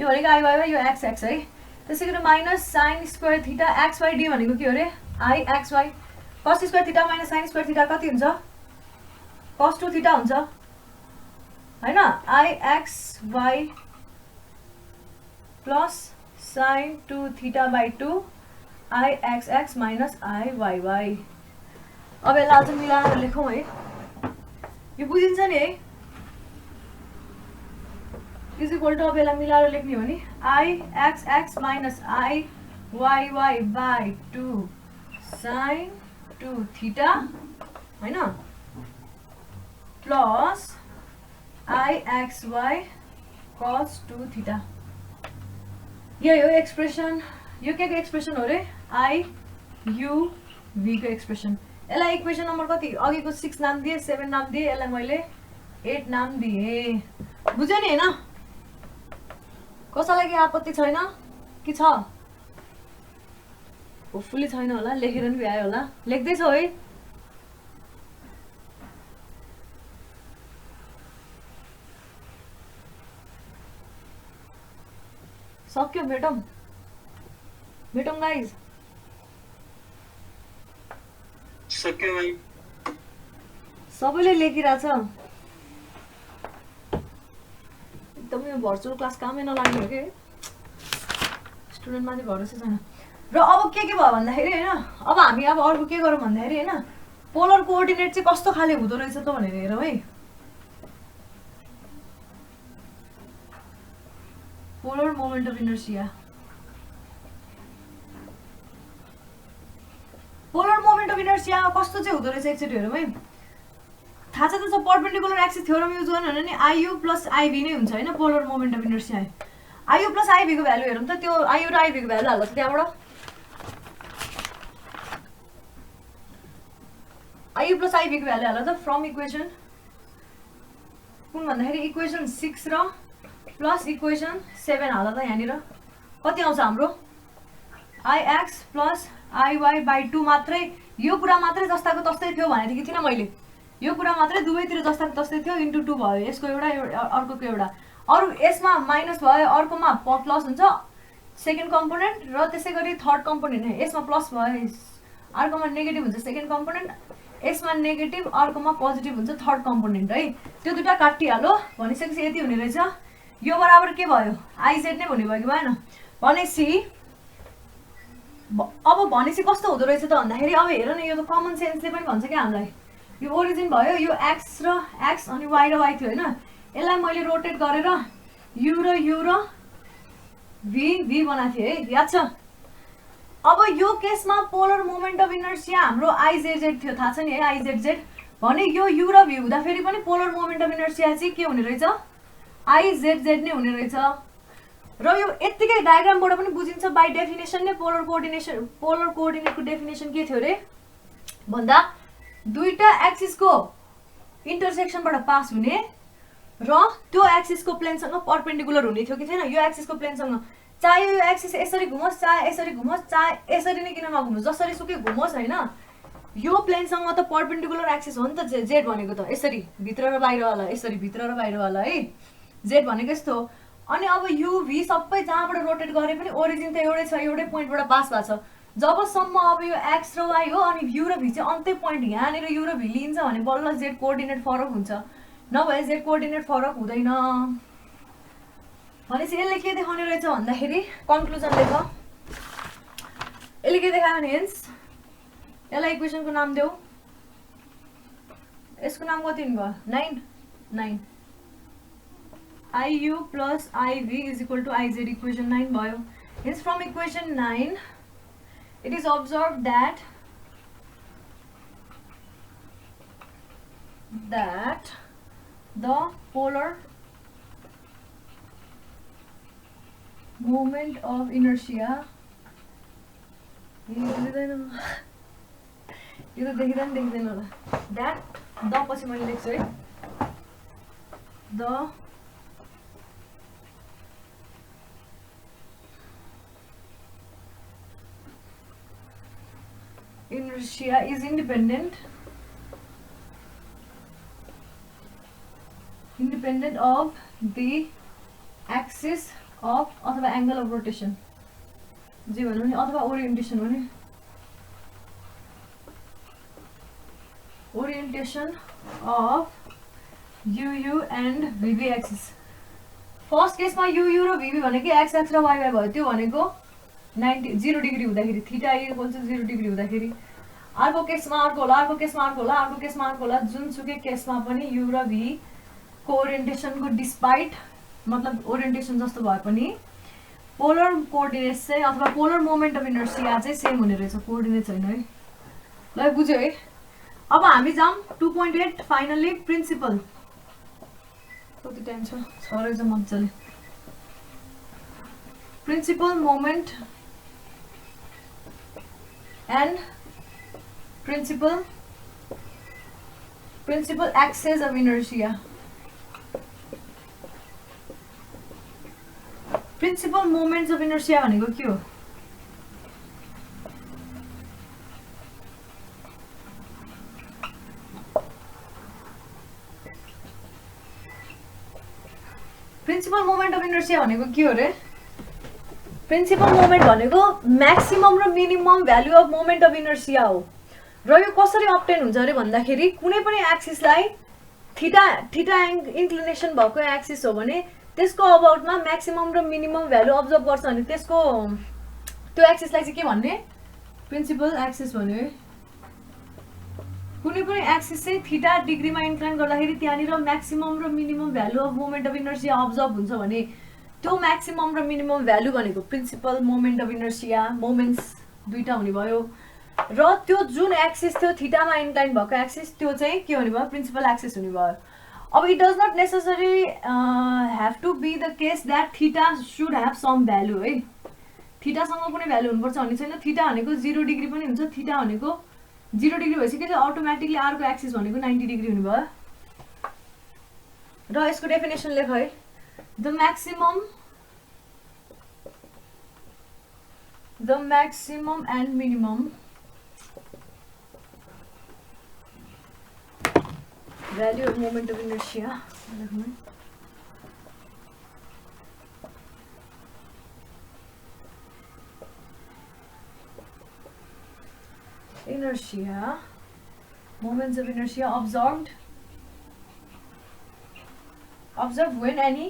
[SPEAKER 1] यो भनेको आई वाई वाई यो एक्स एक्स है। त्यसैगरी minus sin square theta X Y D भनेको के हो रे I x Y cos square theta minus sin square theta कति हुन्छ cos 2 थीटा हुन्छ हैन I x Y plus sin 2 theta by 2 I X X minus I Y Y. अब यसलाई अझ मिलाएर लेखौँ है यो बुझिन्छ नि है इज इक्वल टु अब यसलाई मिलाएर लेख्ने हो भने I X X minus I Y Y by 2 sin 2 theta हैन plus I x Y cos 2 theta. यही हो एक्सप्रेसन यो के एक्सप्रेसन हो रे आई यु भी को एक्सप्रेसन। यसलाई इक्वेसन नम्बर कति अघिको 6 नाम दिए 7 नाम दिए यसलाई मैले 8 नाम दिए बुझ्यो नि हैन कसैलाई के आपत्ति छैन कि छ होपफुली छैन होला लेखेर नि भ्यायो होला लेख्दै छौ है सक्यो भेटौँ गाइज
[SPEAKER 3] सक्यो भाइ
[SPEAKER 1] सबैले लेखिरहेछ एकदमै भर्चुअल क्लास कामै नलाग्ने हो कि स्टुडेन्टमाथि भरोसा छैन। र अब के भयो भन्दाखेरि हैन अब हामी अब अर्को के गरौँ भन्दाखेरि हैन पोलर कोअर्डिनेट चाहिँ कस्तो खाले हुँदो रहेछ त भनेर हेरौँ है। Polar moment of inertia, polar moment of inertia कस्तो चाहिँ हुँदो रहेछ एकचोटि हेरौँ है। थाहा छ त पर्पेन्डिकुलर एक्सिस थ्योरम युज गर्नु भने नि आइयु प्लस आइभी नै हुन्छ होइन polar moment of inertia. I U plus I V को भ्यालु हेरौँ त, त्यो आइयु र आइभी को भ्यालु हाल्छ त्यहाँबाट। आइयु प्लस आइभी को भ्यालु हाल्छ त फ्रम इक्वेसन कुन भन्दाखेरि इक्वेसन 6 र प्लस इक्वेसन 7 हाल त यहाँनिर कति आउँछ हाम्रो आइएक्स प्लस आइवाई/2 मात्रै। यो कुरा मात्रै जस्ताको तस्तै थियो भनेदेखि थिएन मैले, यो कुरा मात्रै दुवैतिर जस्ताको तस्तै थियो इन्टु 2 भयो, यसको एउटा अर्कोको एउटा। अरू यसमा माइनस भयो अर्कोमा प्लस हुन्छ सेकेन्ड कम्पोनेन्ट, र त्यसै गरी थर्ड कम्पोनेन्ट यसमा प्लस भयो अर्कोमा नेगेटिभ हुन्छ सेकेन्ड कम्पोनेन्ट, यसमा नेगेटिभ अर्कोमा पोजिटिभ हुन्छ थर्ड कम्पोनेन्ट है। त्यो दुइटा काटिहाल्यो भनिसकेपछि यति हुने रहेछ। यो बराबर के भयो आइजेड नै हुने भयो कि भएन भनेपछि अब भनेपछि कस्तो हुँदो रहेछ त भन्दाखेरि अब हेर न यो त कमन सेन्सले पनि भन्छ क्या हामीलाई। यो ओरिजिन भयो, यो एक्स र एक्स अनि वाइ र वाइ थियो होइन, यसलाई मैले रोटेट गरेर यु र भी बनाएको थिएँ है, याद छ। अब यो केसमा पोलर मोमेन्ट अफ इनर्सिया हाम्रो आइजेड थियो, थाहा छ नि है आइजेड भने यो यु र भी हुँदाखेरि पनि पोलर मोमेन्ट अफ इनर्सिया चाहिँ के हुने रहेछ आइजेड नै हुने रहेछ। र यो यत्तिकै डायग्रामबाट पनि बुझिन्छ बाई डेफिनेसन नै पोलर कोअर्डिनेटको डेफिनेसन के थियो रे भन्दा दुईटा एक्सिसको इन्टरसेक्सनबाट पास हुने र त्यो एक्सिसको प्लेनसँग परपेन्डिकुलर हुने थियो कि थिएन। यो एक्सिसको प्लेनसँग चाहे यो एक्सिस यसरी घुमोस् चाहे यसरी घुमोस् चाहे यसरी नै किन नघुमोस् जसरी सुकै घुमोस् होइन, यो प्लेनसँग त परपेन्डिकुलर एक्सिस हो नि त जेड भनेको त, यसरी भित्र र बाहिरवाला यसरी भित्र र बाहिरवाला है जेड भनेको यस्तो। अनि अब यु भी सबै जहाँबाट रोटेट गरे पनि ओरिजिन त एउटै छ, एउटै पोइन्टबाट पास भएको छ। जबसम्म अब यो एक्स र वाइ हो अनि यु र भी चाहिँ अन्त्य पोइन्ट यहाँनिर यु र भी लिन्छ भने बल्ल जेड कोअर्डिनेट फरक हुन्छ, नभए जेड कोअर्डिनेट फरक हुँदैन। भनेपछि यसले के देखाउने रहेछ भन्दाखेरि कन्क्लुजन लेख, यसले के देखायो भने हेन्स यसलाई इक्वेसनको नाम देऊ, यसको नाम कति हुने भयो 9 I U plus I V is equal to I Z equation 9 भयो। Hence from equation 9 it is observed that the polar moment of inertia यो त देखिँदैन होला that the पछि मैले लेख्छु है the inertia is independent of the axis of अथवा angle of rotation जे भनौँ नि अथवा ओरिएन्टेसन हो नि orientation of UU and VV axis. First केसमा UU र VV भनेको एक्स एक्स र वाइ वाइ भयो, त्यो भनेको 0 डिग्री हुँदाखेरि थीटा इक्वल टु 0 डिग्री हुँदाखेरि अर्को केसमा अर्को होला अर्को केसमा अर्को होला अर्को केसमा अर्को होला जुनसुकै केसमा पनि यु र भी को ओरिएन्टेसनको डिस्पाइट मतलब ओरिएन्टेसन जस्तो भए पनि पोलर कोअर्डिनेट चाहिँ अथवा पोलर मोमेन्ट अफ इनर्सिया चाहिँ सेम हुने रहेछ, कोअर्डिनेट छैन है। ल बुझ्यो है। अब हामी जाम 2.8 फाइनली प्रिन्सिपल कति टाइम छ रहेछ मजाले principal moment and principal axis of inertia. Principal moments of inertia भनेको के हो? प्रिन्सिपल मोमेन्ट अफ इनर्सिया भनेको के हो रे? प्रिन्सिपल मोमेन्ट भनेको म्याक्सिमम र minimum value of moment of inertia हो। र यो कसरी अब्टेन हुन्छ अरे भन्दाखेरि कुनै पनि एक्सिसलाई थीटा इन्क्लिनेसन भएको एक्सिस हो भने त्यसको अबाउटमा म्याक्सिमम र मिनिमम भ्यालु अब्जर्भ गर्छ भने त्यसको त्यो एक्सिसलाई चाहिँ के भन्ने प्रिन्सिपल एक्सिस भन्यो है। कुनै पनि एक्सिस चाहिँ थीटा डिग्रीमा इन्क्लाइन गर्दाखेरि त्यहाँनिर म्याक्सिमम र minimum value of moment of inertia observe हुन्छ भने त्यो म्याक्सिमम र मिनिमम भ्यालु भनेको principal moment of inertia moments दुईटा हुने भयो र त्यो जुन एक्सिस थियो थीटामा इन्क्लाइन भएको एक्सिस त्यो चाहिँ के हुने भयो प्रिन्सिपल एक्सिस हुने भयो अब it does not necessary have to be the case that theta should have some value है थीटासँग कुनै भ्यालु हुनुपर्छ भन्ने छैन थीटा भनेको 0 डिग्री पनि हुन्छ थीटा भनेको 0 डिग्री भइसक्यो अटोमेटिकली आरको एक्सिस भनेको 90 डिग्री हुने भयो र यसको डेफिनेसन लेख है the maximum and minimum value of moment of inertia moments of inertia observed when any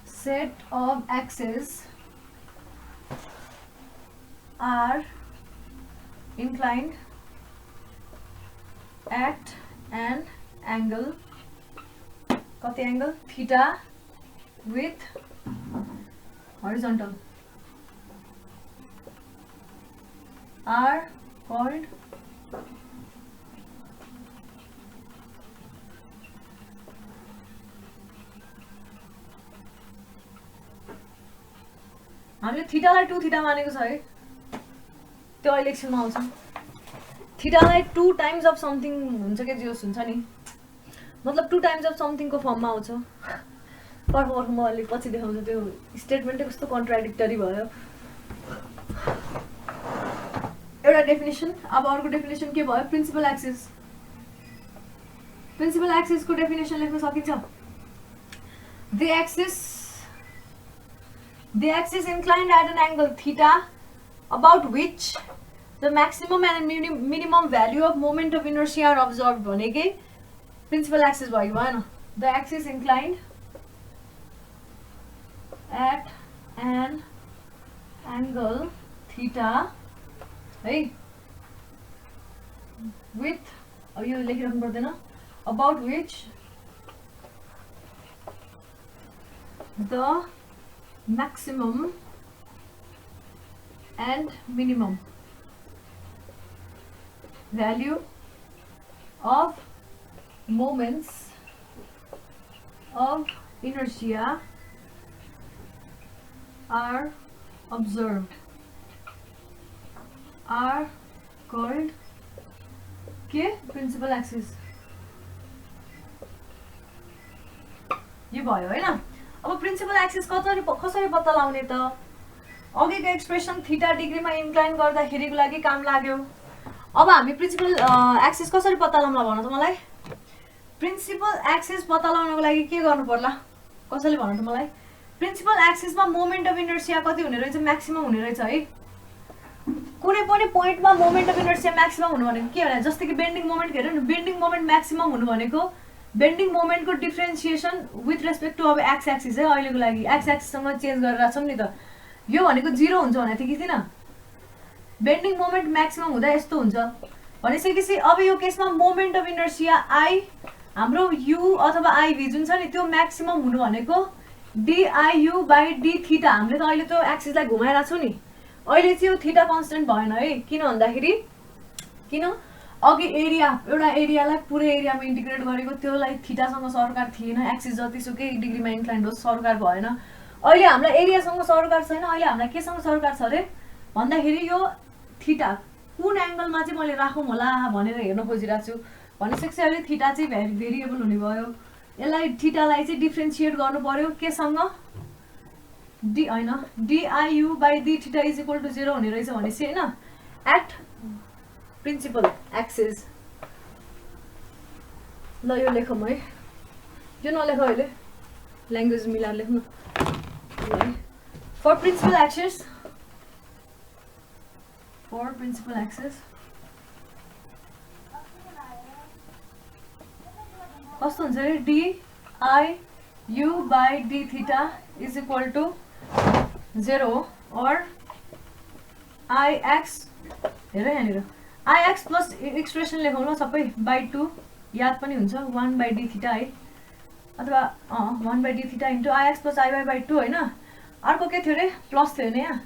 [SPEAKER 1] set of axes are inclined at an angle कति angle theta with horizontal are called हामीले थीटालाई 2 theta मानेको छ है त्यो अहिले एकछिनमा आउँछ थीटालाई 2 टाइम्स अफ समथिङ हुन्छ के जोस हुन्छ नि मतलब 2 टाइम्स अफ समथिङको फर्ममा आउँछ पर्ख म अलि पछि देखाउँछु त्यो स्टेटमेन्टै कस्तो कन्ट्राडिक्टरी भयो एउटा डेफिनेसन अब अर्को डेफिनेसन के भयो प्रिन्सिपल एक्सिसको डेफिनेसन लेख्न सकिन्छ the axis inclined at an angle theta about which the maximum and minimum value of moment of inertia are observed भनेकै प्रिन्सिपल एक्सिस भयो भएन the axis inclined at an angle theta है with अब यो लेखिराख्नु पर्दैन about which the maximum and minimum value of moments of inertia are observed are called के principal axis यो भयो हैन अब प्रिन्सिपल एक्सिस कसरी पत्ता लगाउने त अघिको एक्सप्रेसन थीटा डिग्रीमा इन्क्लाइन गर्दाखेरिको लागि काम लाग्यो अब हामी प्रिन्सिपल एक्सिस कसरी पत्ता लगाउँला भन त मलाई प्रिन्सिपल एक्सिस पत्ता लगाउनको लागि के गर्नु पर्ला कसैले भन त मलाई प्रिन्सिपल एक्सिसमा मोमेन्ट अफ इनर्सिया कति हुने रहेछ म्याक्सिमम हुने रहेछ है कुनै पनि पोइन्टमा मोमेन्ट अफ इनर्सिया म्याक्सिमम हुनु भनेको के भने जस्तै कि बेन्डिङ मोमेन्ट हेर्नु न बेन्डिङ मोमेन्ट म्याक्सिमम हुनु भनेको bending मोमेन्टको differentiation with respect to अब एक्स एक्सिस है अहिलेको लागि एक्स एक्सिससँग चेन्ज गरेर छौँ नि त यो भनेको 0 हुन्छ भनेको थियो कि थिएन बेन्डिङ मोमेन्ट म्याक्सिमम हुँदा यस्तो हुन्छ भनिसकेपछि अब यो केसमा मोमेन्ट अफ इनर्सिया आई हाम्रो यु अथवा आइभी जुन छ नि त्यो म्याक्सिमम हुनु भनेको डिआइयु बाई डी थीटा हामीले त अहिले त्यो एक्सिसलाई घुमाइरहेको छौँ नि अहिले चाहिँ यो थीटा कन्स्टेन्ट भएन है किन भन्दाखेरि किन अघि एरिया एउटा एरियालाई पुरै एरियामा इन्टिग्रेट गरेको त्योलाई थीटासँग सरकार थिएन एक्सिस जतिसुकै डिग्रीमा इन्क्लाइन होस् सरकार भएन अहिले हामीलाई एरियासँग सरकार छैन अहिले हामीलाई केसँग सरकार छ अरे भन्दाखेरि यो थीटा कुन एंगलमा चाहिँ मैले राखौँ होला भनेर हेर्न खोजिरहेको छु भनिसकेपछि अहिले थीटा चाहिँ भेरिएबल हुने भयो यसलाई थीटालाई चाहिँ डिफरेन्सिएट गर्नु पर्यो केसँग डी हैन d I U by D theta is equal to 0 हुने रहेछ भनेपछि हैन एट प्रिन्सिपल एक्सिस ल यो लेखौँ है यो नलेख अहिले ल्याङ्ग्वेज मिलाएर लेख्नु फर प्रिन्सिपल एक्सिस कस्तो हुन्छ अरे डिआइयु by D theta is equal to 0 और आई एक्स हेर यहाँनिर आइएक्स प्लस एक्सप्रेसन लेखौँ ल सबै बाई 2 याद पनि हुन्छ 1 बाई डी थीटा है अथवा 1 by D theta into ix plus IY by 2 होइन अर्को के थियो अरे प्लस थियो नि यहाँ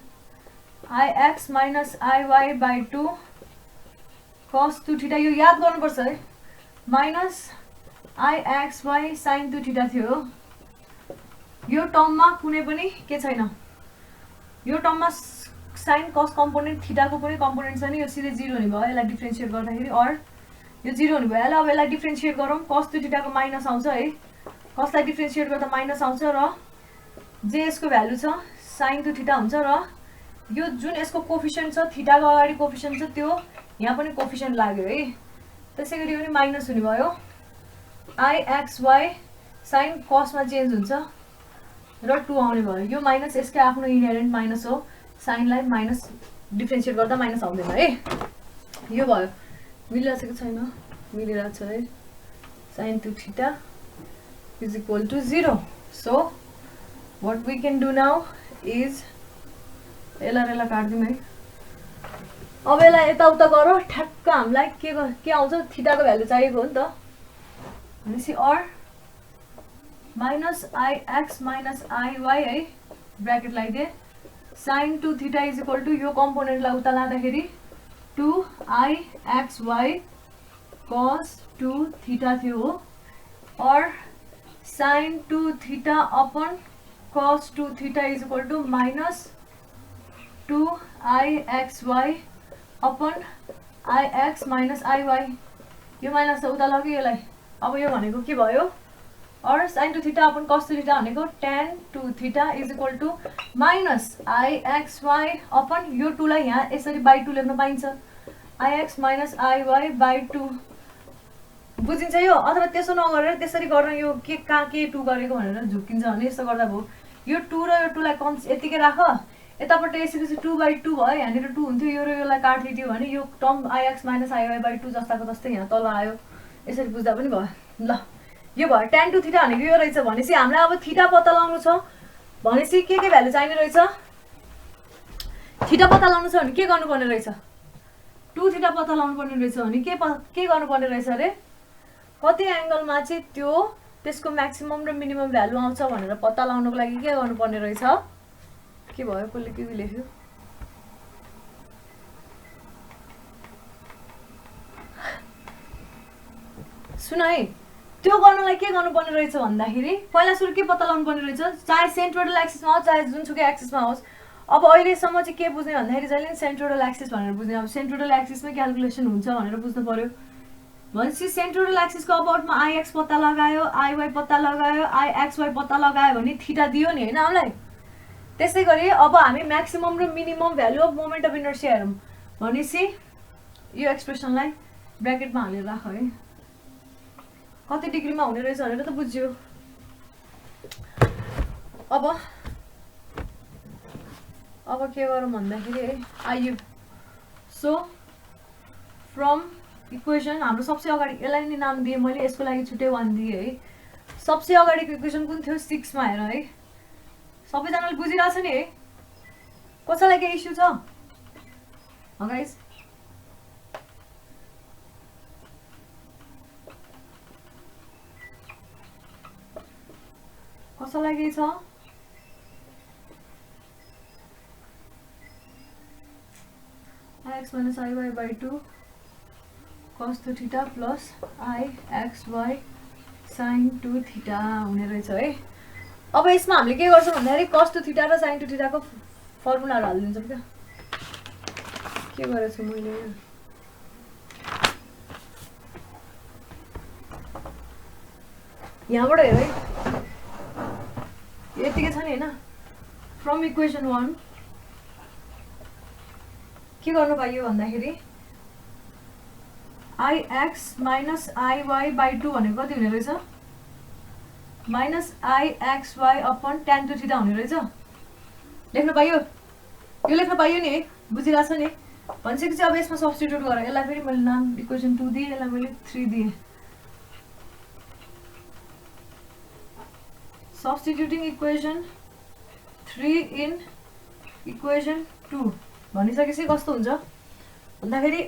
[SPEAKER 1] आइएक्स माइनस आइवाई बाई 2 कस 2 थीटा यो याद गर्नुपर्छ है minus IX Y sine 2 theta थियो यो टर्ममा कुनै पनि के छैन यो टर्ममा साइन कस कम्पोनेन्ट थीटाको पनि कम्पोनेन्ट छ नि यो सिधै 0 हुने भयो यसलाई डिफ्रेन्सिएट गर्दाखेरि अर यो 0 हुने भयो ल अब यसलाई डिफ्रेन्सिएट गरौँ कस 2 थीटाको माइनस आउँछ है कसलाई डिफ्रेन्सिएट गर्दा माइनस आउँछ र जे यसको भ्यालु छ साइन 2 थीटा हुन्छ र यो जुन यसको कोफिसिएन्ट छ थीटाको अगाडि कोफिसिएन्ट छ त्यो यहाँ पनि कोफिसिएन्ट लाग्यो है त्यसैगरी पनि माइनस हुने भयो आइएक्स वाई साइन कसमा चेन्ज हुन्छ र 2 आउने भयो यो माइनस यसकै आफ्नो इनहेरेन्ट माइनस हो साइनलाई माइनस डिफ्रेन्सिएट गर्दा माइनस आउँदैन है यो भयो मिलिरहेको छ कि छैन मिलिरहेको छ है sine 2 theta is equal to 0 so what we can do now is यसलाई काट्दिउँ है अब यसलाई यताउता गर ठ्याक्क हामीलाई के आउँछ थीटाको भ्यालु चाहिएको हो नि त भनेपछि or minus IX minus IY है ब्र्याकेट लगाइदिए sine 2 theta is equal to यो कम्पोनेन्टलाई उता लाँदाखेरि 2 आइएक्स वाई कस 2 थीटा थियो हो और sine 2 theta upon cos 2 theta is equal to minus 2 ixy upon ix minus iy यो माइनस त उता लग्यो यसलाई अब यो भनेको के भयो और sin 2 theta upon cos 2 theta भनेको tan 2 theta is equal to minus ixy upon यो 2 लाई यहाँ यसरी by 2 लेख्न पाइन्छ ix minus iy by 2 बुझिन्छ यो अथवा त्यसो नगरेर त्यसरी गर्न यो के कहाँ के 2 गरेको भनेर झुकिन्छ भने यस्तो गर्दा भयो यो 2 र यो 2 लाई यतिकै राख यतापट्टि यसरी 2 बाई 2 भयो यहाँनिर 2 हुन्थ्यो यो र योलाई काटिदियो भने यो term ix minus IY by 2 जस्ताको जस्तै यहाँ तल आयो यसरी बुझ्दा पनि भयो ल यो भयो tan 2 थीटा भनेको यो रहेछ भनेपछि हामीलाई अब थीटा पत्ता लगाउनु छ भनेपछि के भ्यालु चाहिने रहेछ थीटा पत्ता लगाउनु छ भने के गर्नुपर्ने रहेछ 2 थीटा पत्ता लगाउनु पर्ने रहेछ भने के गर्नुपर्ने रहेछ अरे कति एंगलमा चाहिँ त्यो त्यसको म्याक्सिमम र मिनिमम भ्यालु आउँछ भनेर पत्ता लगाउनको लागि के गर्नुपर्ने रहेछ के भयो कसले के लेख्यो सुन है त्यो गर्नलाई के गर्नुपर्ने रहेछ भन्दाखेरि पहिला सुरु के पत्ता लगाउनु पर्ने रहेछ चाहे सेन्ट्रोइडल एक्सिसमा होस् चाहे जुनसुकै एक्सिसमा होस् अब अहिलेसम्म चाहिँ के बुझ्ने भन्दाखेरि जहिले सेन्ट्रोइडल एक्सिस भनेर बुझ्ने अब सेन्ट्रोइडल एक्सिसमै क्याल्कुलेसन हुन्छ भनेर बुझ्नु पर्यो भनेपछि सेन्ट्रोइडल एक्सिसको अबाउटमा आइएक्स पत्ता लगायो आइवाई पत्ता लगायो आइएक्सवाई पत्ता लगायो भने थीटा दियो नि हैन हामीलाई त्यसैगरी अब हामी म्याक्सिमम र minimum value of moment of inertia हेरौँ भनेपछि यो एक्सप्रेसनलाई ब्र्याकेटमा हालेर राख है कति डिग्रीमा हुने रहेछ भनेर त बुझ्यो अब के गरौँ भन्दाखेरि है आइयो सो फ्रम इक्वेसन हाम्रो सबसे अगाडि यसलाई नि नाम दिएँ मैले यसको लागि छुट्टै 1 दिएँ है सबसे अगाडिको इक्वेसन कुन थियो 6 मा हेर है सबैजनाले बुझिरहेछ नि है कसैलाई के इस्यु छ गाइस कसैलाई के छ x minus iy by 2 cos 2 theta plus ixy sin 2 theta हुने रहेछ है अब यसमा हामीले के गर्छौं भन्दाखेरि cos 2 theta र sin 2 theta को फर्मुलाहरु हाल्दिन्छौं के गरेछु मैले यहाँबाट हेर है यतिकै छ नि हैन फ्रम इक्वेसन 1 के गर्नु पाइयो भन्दाखेरि ix minus iy by 2 भनेको कति हुने रहेछ minus ixy upon tan 2 theta हुने रहेछ लेख्न पाइयो यो लेख्न पाइयो नि है बुझिरहेछ नि भन्छेपछि अब यसमा सब्स्टिट्युट गरे यसलाई फेरि मैले नाम इक्वेसन 2 दिए यसलाई मैले 3 दिए substituting equation 3 in equation 2 भनिसकेपछि कस्तो हुन्छ भन्दाखेरि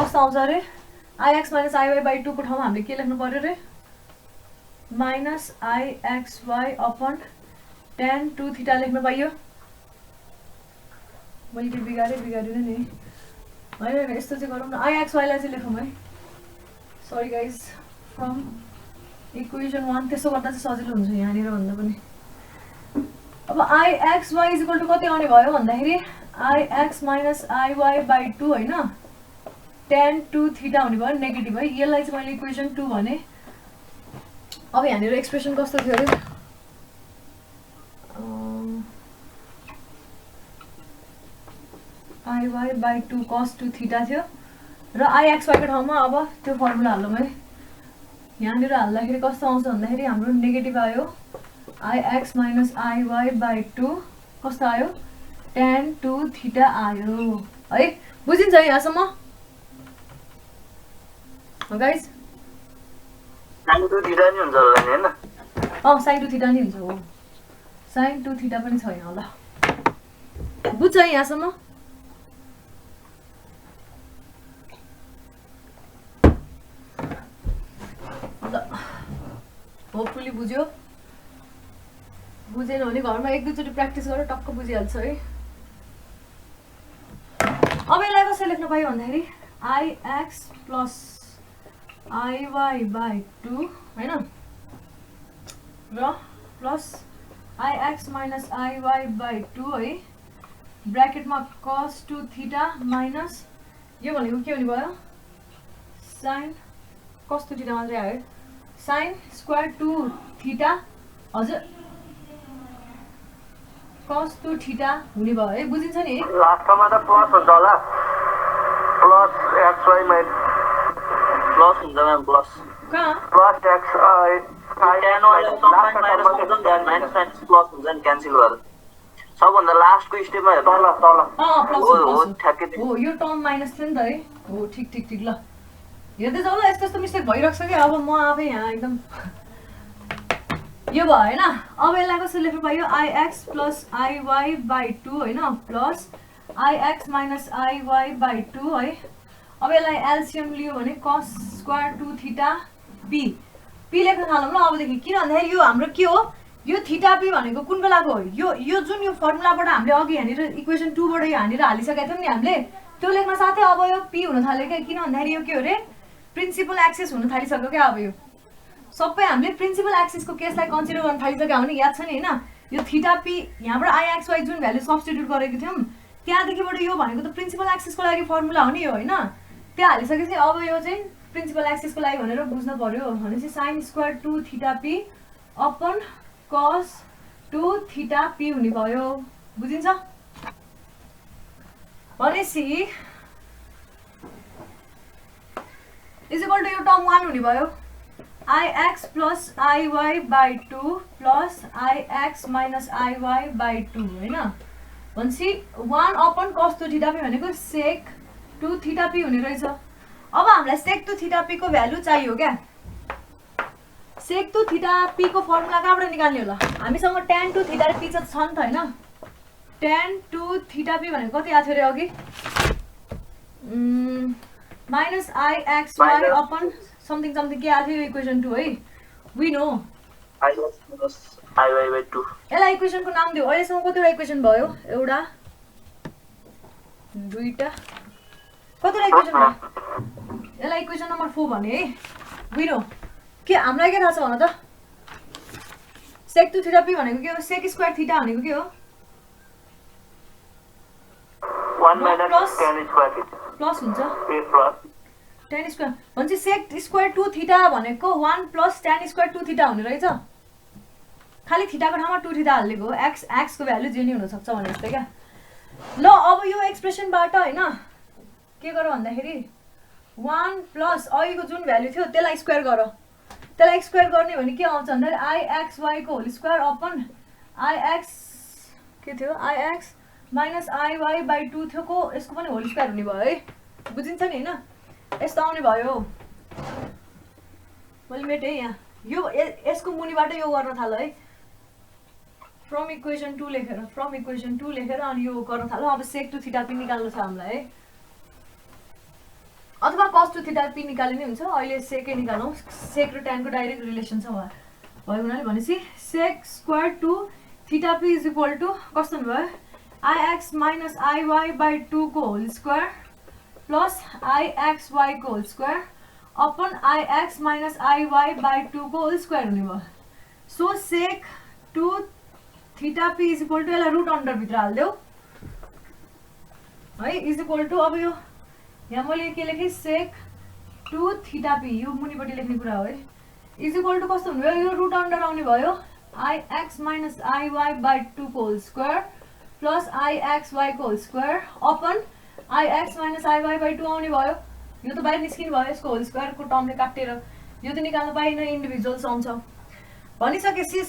[SPEAKER 1] कस्तो आउँछ अरे ix minus iy by 2 को ठाउँमा हामीले के लेख्नु पर्यो रे minus ixy upon tan 2 theta लेख्न पाइयो मैले के बिगारिन नि हैन यस्तो चाहिँ गरौँ न ixy लाई चाहिँ लेखौँ है सरी गाइज फ्रम इक्वेसन 1 त्यसो गर्दा चाहिँ सजिलो हुन्छ यहाँनिर भन्दा पनि अब ixy is equal to कति आउने भयो भन्दाखेरि ix minus iy by 2 हैन tan 2 थीटा हुने भयो नेगेटिभ है यसलाई चाहिँ मैले इक्वेसन 2 भने अब यहाँनिर एक्सप्रेसन कस्तो थियो अरे iy by 2 cos 2 थीटा थियो र ixy को ठाउँमा अब त्यो फर्मुला हालौँ है यहाँनिर हाल्दाखेरि कस्तो आउँछ भन्दाखेरि हाम्रो नेगेटिभ आयो ix minus iy by 2 कस्तो आयो tan 2 थीटा आयो है बुझिन्छ है यहाँसम्म गाइस
[SPEAKER 2] sin 2 थीटा नि हुन्छ होला नि हैन
[SPEAKER 1] sin 2 थीटा नि हुन्छ हो sin 2 थीटा पनि छ यहाँ ल बुझ्छ है यहाँसम्म होपफुली बुझ्यो बुझेन भने घरमा एक दुईचोटि प्र्याक्टिस गरेर टक्क बुझिहाल्छ है अब यसलाई कसरी लेख्न पायो भन्दाखेरि ix plus iy by 2 हैन र plus ix minus iy by 2 है ब्र्याकेटमा cos 2 थीटा माइनस यो भनेको के हुने भयो sin cos 2 थीटा मात्रै आयो sin square 2 थीटा हजुर cos 2 थीटा हुने भयो है बुझिन्छ नि
[SPEAKER 2] लास्टमा त प्लस हुन्छ होला प्लस xy माइनस प्लस हुन्छ म्याम प्लस
[SPEAKER 1] कहाँ
[SPEAKER 2] प्लस x tan वाला माइनस माइनस प्लस हुन्छ नि क्यान्सल गरेर सबभन्दा लास्टको स्टेपमा तल
[SPEAKER 1] प्लस हो यो टर्म माइनस थियो नि त है हो ठिक ल हेर्दै जाऊ ल यस्तो यस्तो मिस्टेक भइरहेको छ कि अब म आफै यहाँ एकदम यो भयो हैन अब यसलाई कसरी लेख्नु पाइयो ix plus iy by 2 हैन plus ix minus iy by 2 है अब यसलाई एलसीएम लियो भने cos square 2 theta p p लेख्न थालौँ ल अबदेखि किन भन्दाखेरि यो हाम्रो के हो यो थीटा p भनेको कुन बेलाको हो यो जुन यो फर्मुलाबाट हामीले अघि यहाँनिर इक्वेसन 2 बाट यहाँनिर हालिसकेका थियौं नि हामीले त्यो लेख्न साथै अब यो p हुन थाल्यो के किन भन्दाखेरि यो के हो रे प्रिन्सिपल एक्सिस हुन थालिसक्यो के अब यो सबै हामीले प्रिन्सिपल एक्सिसको केसलाई कन्सिडर गर्न थालिसक्यो भने याद छ नि हैन यो थीटा p यहाँबाट ixy जुन भ्यालु सब्स्टिट्युट गरेको थियौं त्यहाँदेखिबाट यो भनेको त प्रिन्सिपल एक्सिसको लागि फर्मुला हो नि यो हैन त्यो हालिसकेपछि अब यो चाहिँ प्रिन्सिपल एक्सिसको लागि भनेर बुझ्न पर्यो भनेपछि sin square 2 theta p upon cos 2 theta p हुने भयो बुझिन्छ भनेपछि इज इक्वल टु यो टर्म 1 हुने भयो ix plus iy by 2 plus ix minus iy by 2 हैन भनेपछि 1 अपन cos 2 थीटा p भनेको sec 2 थीटा p हुने रहेछ अब हामीलाई sec 2 थीटा p को भ्यालु चाहियो क्या sec 2 थीटा p को फर्मुला कहाँबाट निकाल्ने होला हामीसँग tan 2 थीटा p छ नि त हैन tan 2 थीटा p भनेको कति आथ्यो रे अघि minus ixy अपन something के आथ्यो यो इक्वेसन 2 है we know
[SPEAKER 2] ix plus iy by 2
[SPEAKER 1] यसलाई इक्वेसनको नाम दियो अहिलेसम्म कतिवटा इक्वेसन भयो एउटा दुईटा कतिवटा इक्वेसन भयो यसलाई इक्वेसन नम्बर 4 भने है वी नो के हामीलाई के थाहा छ भन त sec 2 थीटा p भनेको के हो sec स्क्वायर थीटा भनेको के हो
[SPEAKER 2] 1 minus tan square theta
[SPEAKER 1] plus हुन्छ
[SPEAKER 2] a plus
[SPEAKER 1] tan स्क्वायर भन्छ sec स्क्वायर 2 थीटा भनेको 1 प्लस tan स्क्वायर 2 थीटा हुने रहेछ खाली थीटाको ठाउँमा 2 थीटा हालेको हो x को भ्यालु जे नि हुन सक्छ भने जस्तै क्या ल अब यो एक्सप्रेसनबाट हैन के गर भन्दाखेरि 1 प्लस अघिको जुन भ्यालु थियो त्यसलाई स्क्वायर गर त्यसलाई स्क्वायर गर्ने भने के आउँछ भन्दाखेरि ixy को होल स्क्वायर अपन ix के थियो ix minus iy by 2 थियो को यसको पनि होल स्क्वायर हुने भयो है बुझिन्छ नि हैन यस्तो आउने भयो मैले मेटे यहाँ यो यसको मुनिबाट यो गर्न थाल है फ्रम इक्वेसन 2 लेखेर अनि यो गर्न थाल अब sec 2 थीटा पनि निकाल्नु छ हामीलाई है अथवा cos 2 थीटा p निकाले नि हुन्छ अहिले sec ए निकालौं sec र tan को डाइरेक्ट रिलेसन छ भयो हुनाले भनेसी sec square 2 theta p is equal to कस्तो भयो ix minus iy by 2 को होल स्क्वायर प्लस ixy को whole square upon ix minus iy by 2 को होल स्क्वायर हुने भयो so sec 2 theta p is equal to यसलाई root under भित्र हाल्देऊ है इज इक्वल टु अब यो यहाँ मैले के लेखेँ sec 2 थीटा p यो मुनिपट्टि लेख्ने कुरा हो है इज इक्वल टु कस्तो हुने भयो यो रुट अन्डर आउने भयो ix minus iy by 2 को होल स्क्वायर प्लस ixy को whole square upon ix minus iy by 2 आउने भयो यो त बाहिर निस्किनु भयो यसको होल स्क्वायर को टर्मले काटेर यो त निकाल्न पाइन इन्डिभिजुअल्स आउँछ भनिसकेपछि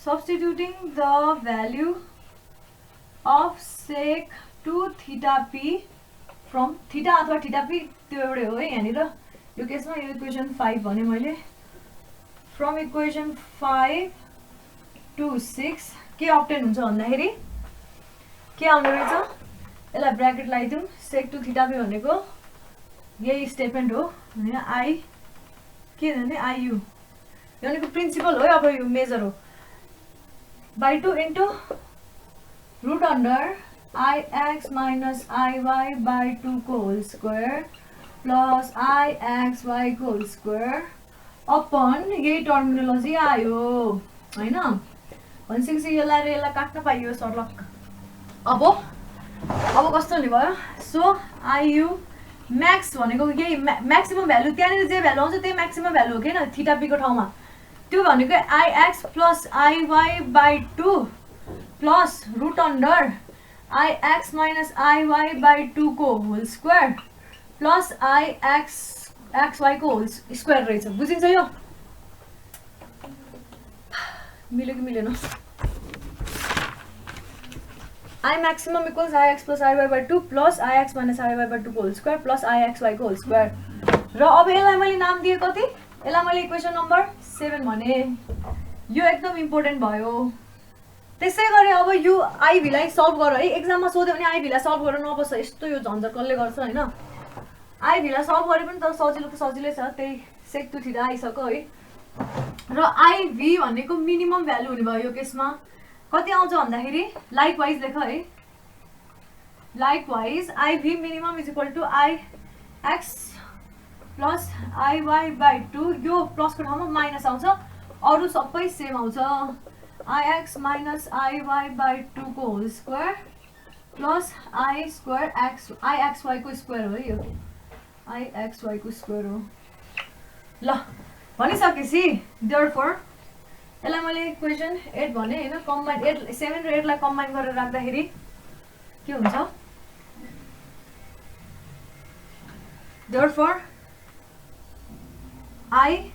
[SPEAKER 1] substituting the value of sec 2 theta p from theta अथवा theta p त्यो एउटै हो है यहाँनिर यो केसमा यो इक्वेसन 5 भने मैले from equation 5 to 6 के अब्टेन हुन्छ भन्दाखेरि के आउने रहेछ यसलाई ब्र्याकेट लगाइदिउँ sec 2 theta p भनेको यही स्टेटमेन्ट हो हैन i के भन्ने iu यो भनेको प्रिन्सिपल हो अब यो मेजर हो by 2 into root under ix minus iy by 2 को whole square plus ixy को whole square upon यही टर्मिनोलोजी आयो हैन भनेपछि यसलाई काट्न पाइयो सर्लक अब कस्तो हुने भयो सो iu max भनेको यही म्याक्सिमम भ्यालु त्यहाँनिर जे भ्यालु आउँछ त्यही म्याक्सिमम भ्यालु हो के हैन थीटा p को ठाउँमा त्यो भनेको ix plus iy by 2 plus root under ix minus iy by 2 को होल स्क्वायर plus xy को होल स्क्वायर रहेछ बुझिन्छ यो मिल्यो कि मिलेन I maximum equals ix plus iy by 2 plus ix minus iy by 2 को होल स्क्वायर plus ixy को होल स्क्वायर र अब यसलाई मैले नाम दिए कति यसलाई मैले इक्वेसन नम्बर 7 भने यो एकदम इम्पोर्टेन्ट भयो त्यसै गरी अब यो आइभी लाई सल्भ गर है एक्जाममा सोध्यो भने आइभी लाई सल्भ गर्न नबस्छ यस्तो यो झन्झट कसले गर्छ हैन आइभी लाई सल्भ गरे पनि त सजिलै छ त्यही sec 2 थीटा आइसक्यो है र आइभी भनेको मिनिमम भ्यालु हुने भयो यो केसमा कति आउँछ भन्दाखेरि लाइकवाइज लेख है likewise IV minimum is equal to ix plus iy by 2 यो प्लस को ठाउँमा माइनस आउँछ अरु सबै सेम आउँछ ix minus iy by 2 को whole square plus i square x ixy को स्क्वायर हो यो ixy को स्क्वायर हो ल भनिसकेपछि देयरफोर यसलाई मैले इक्वेसन 8 भने हैन कम्बाइन 8 7 र 8 लाई कम्बाइन गरेर राख्दाखेरि के हुन्छ therefore I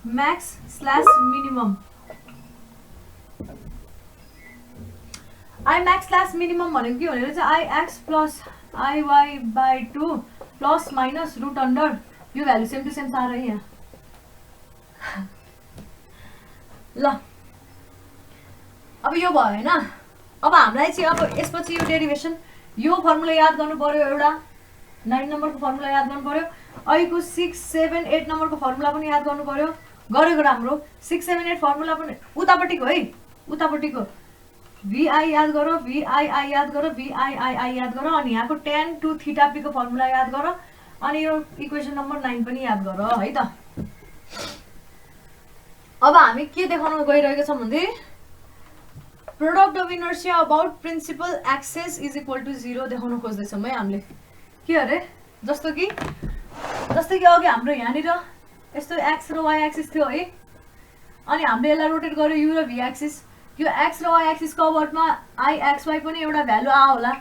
[SPEAKER 1] max slash minimum I max slash minimum भनेको के भनेर चाहिँ ix plus iy by 2 plus minus root under यो भ्यालु सेम टु सेम छ र यहाँ ल अब यो भयो हैन अब हामीलाई चाहिँ अब यसपछि यो डेरिभेसन यो फर्मुला याद गर्नु पर्यो एउटा 9 नम्बरको फर्मुला याद गर्नु पर्यो अहिलेको 6 7 8 नम्बरको फर्मुला पनि याद गर्नु पर्यो गरेको राम्रो 6 7 8 फर्मुला पनि उतापट्टिको है उतापट्टिको vi याद गरो vi याद गरो vi याद गरो अनि यहाँको tan 2 थीटा p को फर्मुला याद गरो अनि यो इक्वेसन नम्बर 9 पनि याद गरो है त अब हामी के देखाउन गइरहेको छौं भन्दै product of inertia about principal axes is equal to 0 देखाउन खोज्दै छौं है हामीले के अरे जस्तो कि अघि हाम्रो यहाँनिर यस्तो x र y एक्सिस थियो है अनि हामीले यसलाई रोटेट गर्यो u र v एक्सिस यो x र y एक्सिस को अबाउटमा ixy पनि एउटा भ्यालु आ होला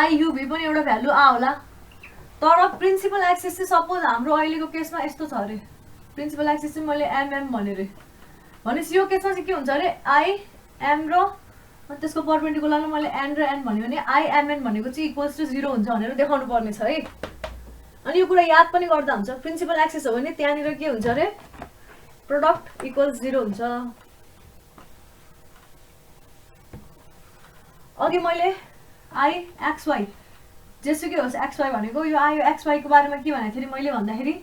[SPEAKER 1] iuv पनि एउटा भ्यालु आ होला तर प्रिन्सिपल एक्सिस चाहिँ सपोज हाम्रो अहिलेको केसमा यस्तो छ अरे प्रिन्सिपल एक्सिस चाहिँ मैले mm भने रे भनेपछि यो केसमा चाहिँ के हुन्छ अरे i m र अनि त्यसको परपेन्डिकुलरलाई मैले n र n भन्यो भने i mn भनेको चाहिँ इक्वल्स टु 0 हुन्छ भनेर देखाउनु पर्ने छ है अनि यो कुरा याद पनि गर्दा हुन्छ प्रिन्सिपल एक्सिस हो भने त्यहाँनिर के हुन्छ अरे प्रोडक्ट इक्वल्स 0 हुन्छ अघि मैले आई एक्स वाई जेसुकै होस् एक्स वाई भनेको यो आई एक्स वाईको बारेमा के भनेको थिएँ मैले भन्दाखेरि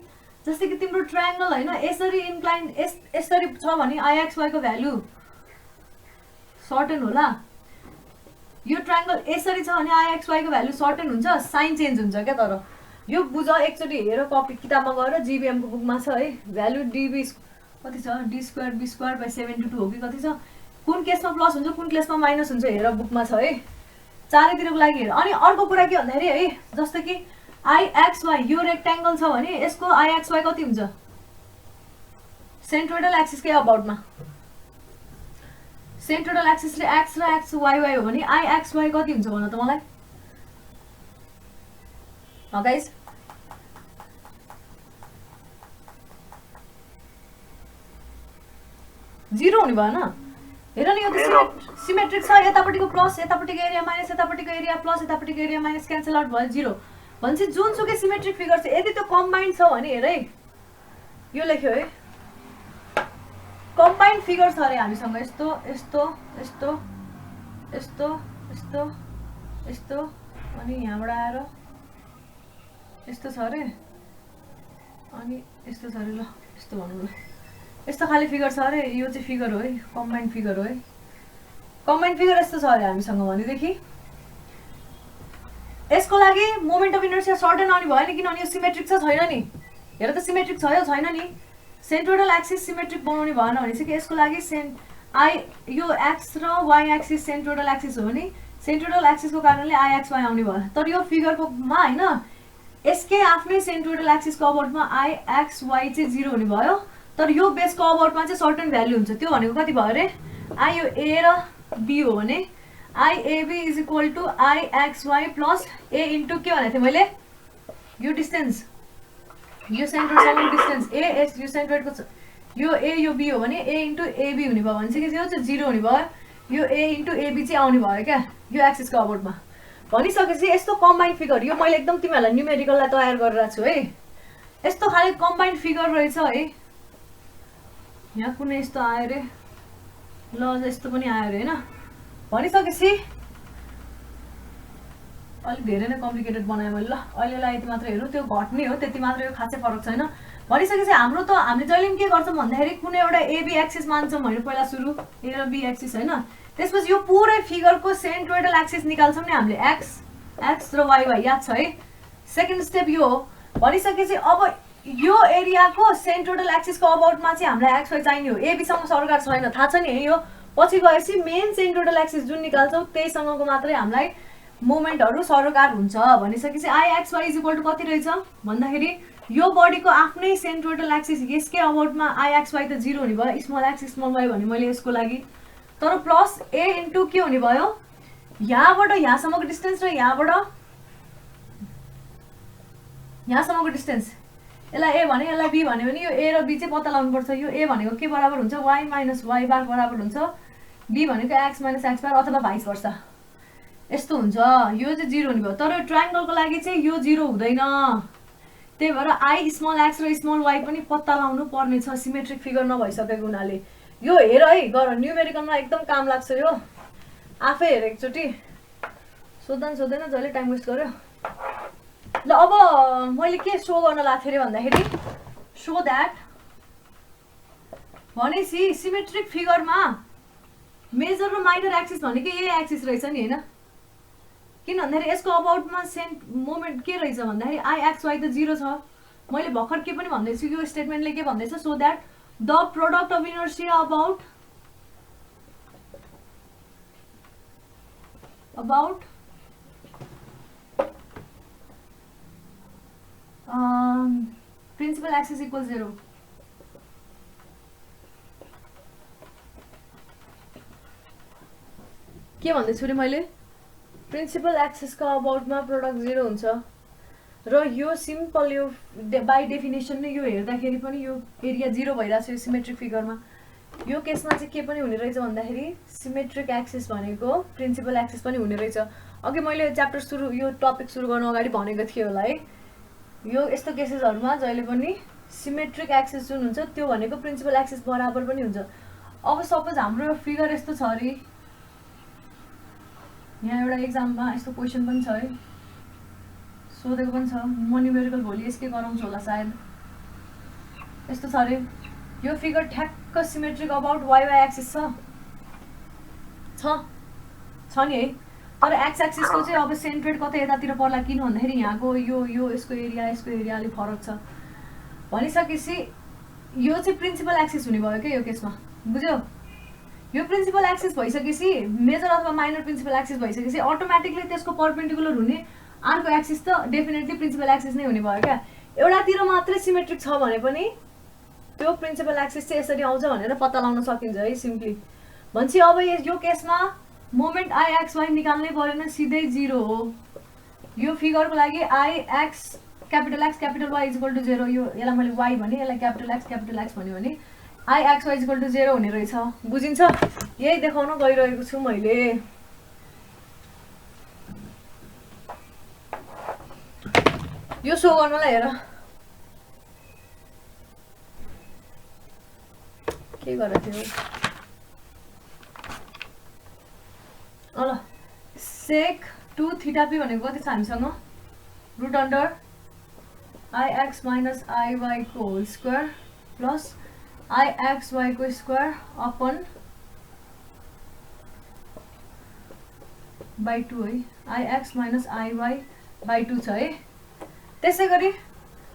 [SPEAKER 1] जस्तै कि तिम्रो ट्रायङ्गल होइन यसरी इन्क्लाइन यसरी छ भने आई एक्स वाईको भ्यालु सर्टेन होला, यो ट्रायङ्गल यसरी छ भने आई एक्स वाईको भ्यालु सर्टेन हुन्छ, साइन चेन्ज हुन्छ क्या। तर यो बुझ एकचोटि हेर कपी किताबमा गएर जिबिएमको बुकमा छ है, भ्यालु डिबी कति छ D square B square by 72 हो कि कति छ, कुन केसमा प्लस हुन्छ कुन केसमा माइनस हुन्छ हेर बुकमा छ है, चारैतिरको लागि हेर। अनि अर्को कुरा के भन्दाखेरि है जस्तो कि आई एक्स वाई यो रेक्ट्याङ्गल छ भने यसको आई एक्स वाई कति हुन्छ सेन्ट्रोइडल एक्सिसकै अबाउटमा, सेन्ट्रोइडल एक्सिसले एक्स र एक्स वाई वाई हो भने आई एक्स वाई कति हुन्छ भन त मलाई गाइस। जिरो हुने भएन, हेर नि यो त सिमेट्रिक छ, यतापट्टिको प्लस यतापट्टिको एरिया माइनस यतापट्टिको एरिया प्लस यतापट्टिको एरिया माइनस क्यान्सल आउट भयो जिरो। भनेपछि जुनसुकै सिमेट्रिक फिगर छ यदि त्यो कम्बाइन्ड छ भने हेर है यो लेख्यो है कम्बाइन्ड फिगर छ अरे हामीसँग यस्तो यस्तो यस्तो यस्तो यस्तो यस्तो अनि यहाँबाट आएर यस्तो छ अरे अनि यस्तो छ अरे, ल यस्तो भनौँ ल यस्तो खाले फिगर छ अरे, यो चाहिँ फिगर हो है कम्बाइन्ड फिगर हो है, कम्बाइन्ड फिगर यस्तो छ अरे हामीसँग भनेदेखि यसको लागि मोमेन्ट अफ इनर्सिया सर्टेन आउने भयो नि, किनभने यो सिमेट्रिक छ छैन नि, हेर त सिमेट्रिक छ यो छैन नि, सेन्ट्रोइडल एक्सिस सिमेट्रिक बनाउने भएन भने चाहिँ यसको लागि यो एक्स र वाई एक्सिस सेन्ट्रोइडल एक्सिस हो भने सेन्ट्रोइडल एक्सिसको कारणले आई एक्स वाई आउने भयो। तर यो फिगरकोमा होइन यसकै आफ्नै सेन्ट्रोइडल एक्सिसको अबाउटमा आई एक्स वाई चाहिँ जिरो हुने भयो, तर यो बेसको अबाउटमा चाहिँ सर्टेन भ्यालु हुन्छ, त्यो भनेको कति भयो अरे आई यो ए र बी हो भने I AB is equal to I x Y plus A into के भनेको थिएँ मैले यो डिस्टेन्स यो सेन्ट्रोइडसँग डिस्टेन्स ए यो सेन्ट्रोइडको यो ए यो बी हो भने ए इन्टु एबी हुने भयो भने चाहिँ यो चाहिँ जिरो हुने भयो, यो ए इन्टु एबी चाहिँ आउने भयो क्या यो एक्सिसको अबाउटमा। भनिसकेपछि यस्तो कम्बाइन्ड फिगर यो मैले एकदम तिमीहरूलाई न्युमेरिकललाई तयार गरिरहेको छु है, यस्तो खाले कम्बाइन्ड फिगर रहेछ है, यहाँ कुनै यस्तो आयो अरे ल यस्तो पनि आयो अरे होइन। भनिसकेपछि अलिक धेरै नै कम्प्लिकेटेड बनाएँ मैले, ल अहिलेलाई यति मात्र हेरौँ, त्यो घट्ने हो त्यति मात्र, यो खासै फरक छैन। भनिसकेपछि हाम्रो त हामीले जहिले पनि के गर्छौँ भन्दाखेरि कुनै एउटा एबी एक्सिस मान्छौँ होइन पहिला सुरु ए र बी एक्सिस होइन, त्यसपछि यो पुरै फिगरको सेन्ट्रोइडल एक्सिस निकाल्छौँ नि हामीले एक्स र वाई वाई याद छ है, सेकेन्ड स्टेप यो हो। भनिसकेपछि अब यो एरियाको सेन्ट्रोइडल एक्सिसको अबाउटमा चाहिँ हामीलाई एक्स वाई चाहिने हो, एबीसँग सरकार छैन थाहा छ नि है, यो पछि गएपछि मेन सेन्ट्रोइडल एक्सिस जुन निकाल्छौँ त्यहीसँगको मात्रै हामीलाई मोमेन्टहरू सरकार हुन्छ। भनिसकेपछि I x Y is equal to कति रहेछ भन्दाखेरि यो बडीको आफ्नै सेन्ट्रोइडल एक्सिस यसकै अबाउटमा आई एक्स वाई त जिरो हुने भयो, स्मल एक्स स्मल वाई भने मैले यसको लागि, तर प्लस ए इन्टु के हुने भयो यहाँबाट यहाँसम्मको डिस्टेन्स र यहाँबाट यहाँसम्मको डिस्टेन्स, यसलाई ए भने यसलाई बी भन्यो भने यो ए र बी चाहिँ पत्ता लगाउनुपर्छ। यो ए भनेको के बराबर हुन्छ वाई माइनस वाई बार बराबर हुन्छ बी भनेको एक्स माइनस एक्स बार अथवा भाइस वर्सा यस्तो हुन्छ, यो चाहिँ जिरो हुने भयो। तर ट्रायङ्गलको लागि चाहिँ यो जिरो हुँदैन, त्यही भएर आई स्मल एक्स र स्मल वाई पनि पत्ता लगाउनु पर्ने छ सिमेट्रिक फिगर नभइसकेको हुनाले। यो हेर है गर न्युमेरिकलमा एकदम काम लाग्छ यो, आफै हेर एकचोटि सोध्दैन जहिले टाइम वेस्ट गर्यो। ल अब मैले के सो गर्न लाग्थेँ अरे भन्दाखेरि सो द्याट भनेपछि सिमेट्रिक फिगरमा मेजर र माइनर एक्सिस भनेको यही एक्सिस रहेछ नि होइन, किन भन्दाखेरि यसको अबाउटमा मोमेन्ट के रहेछ भन्दाखेरि आई एक्स वाई त जिरो छ। मैले भर्खर के पनि भन्दैछु यो स्टेटमेन्टले के भन्दैछ so that the product of inertia about principal axis equal 0। के भन्दैछु रे मैले प्रिन्सिपल एक्सिसको अबाउटमा प्रोडक्ट 0 हुन्छ र यो सिम्पल यो बाई डेफिनेसन नै यो हेर्दाखेरि पनि यो एरिया 0 भइरहेछ यो सिमेट्रिक फिगरमा। यो केसमा चाहिँ के पनि हुने रहेछ भन्दाखेरि सिमेट्रिक एक्सिस भनेको प्रिन्सिपल एक्सिस पनि हुने रहेछ। अघि मैले च्याप्टर सुरु यो टपिक सुरु गर्नु अगाडि भनेको थिएँ होला है, यो यस्तो केसेसहरूमा जहिले पनि सिमेट्रिक एक्सिस जुन हुन्छ त्यो भनेको प्रिन्सिपल एक्सिस बराबर पनि हुन्छ। अब सपोज हाम्रो यो फिगर यस्तो छ अरे यहाँ एउटा एक्जाममा यस्तो क्वेसन पनि छ है, सोधेको पनि छ, म न्युमेरिकल भोलि यसकै गराउँछु होला सायद। यस्तो छ अरे, यो फिगर ठ्याक्क सिमेट्रिक अबाउट वाइ एक्सिस छ नि है, तर एक्स एक्सिसको चाहिँ अब सेन्ट्रेड कतै यतातिर पर्ला, किन भन्दाखेरि यहाँको यो यसको एरिया अलिक फरक छ भनिसकेपछि यो चाहिँ प्रिन्सिपल एक्सिस हुने भयो क्या यो केसमा, बुझ्यौ? यो प्रिन्सिपल एक्सिस भइसकेपछि मेजर अथवा माइनर प्रिन्सिपल एक्सिस भइसकेपछि अटोमेटिकली त्यसको परपेन्डिकुलर हुने अर्को एक्सिस त डेफिनेटली प्रिन्सिपल एक्सिस नै हुने भयो क्या। एउटातिर मात्रै सिमेट्रिक छ भने पनि त्यो प्रिन्सिपल एक्सिस चाहिँ यसरी आउँछ भनेर पत्ता लगाउन सकिन्छ है सिम्पली। भनेपछि अब यो केसमा मोमेन्ट आई एक्स वाइ निकाल्नै परेन, सिधै 0 हो। यो फिगरको लागि I X capital Y equal to 0, यो यसलाई मैले वाइ भने यसलाई क्यापिटल एक्स भन्यो भने I X Y equal to 0 हुने रहेछ, बुझिन्छ? यही देखाउन गइरहेको छु मैले। यो सो गर्नलाई हेर के गरेको थियो। ल सेक 2 थीटा पी भनेको कति छ हामीसँग? Root under I x minus I y को whole square plus I x y को स्क्वायर अपन बाई 2 है, I x minus I Y by 2 छ है। त्यसै गरी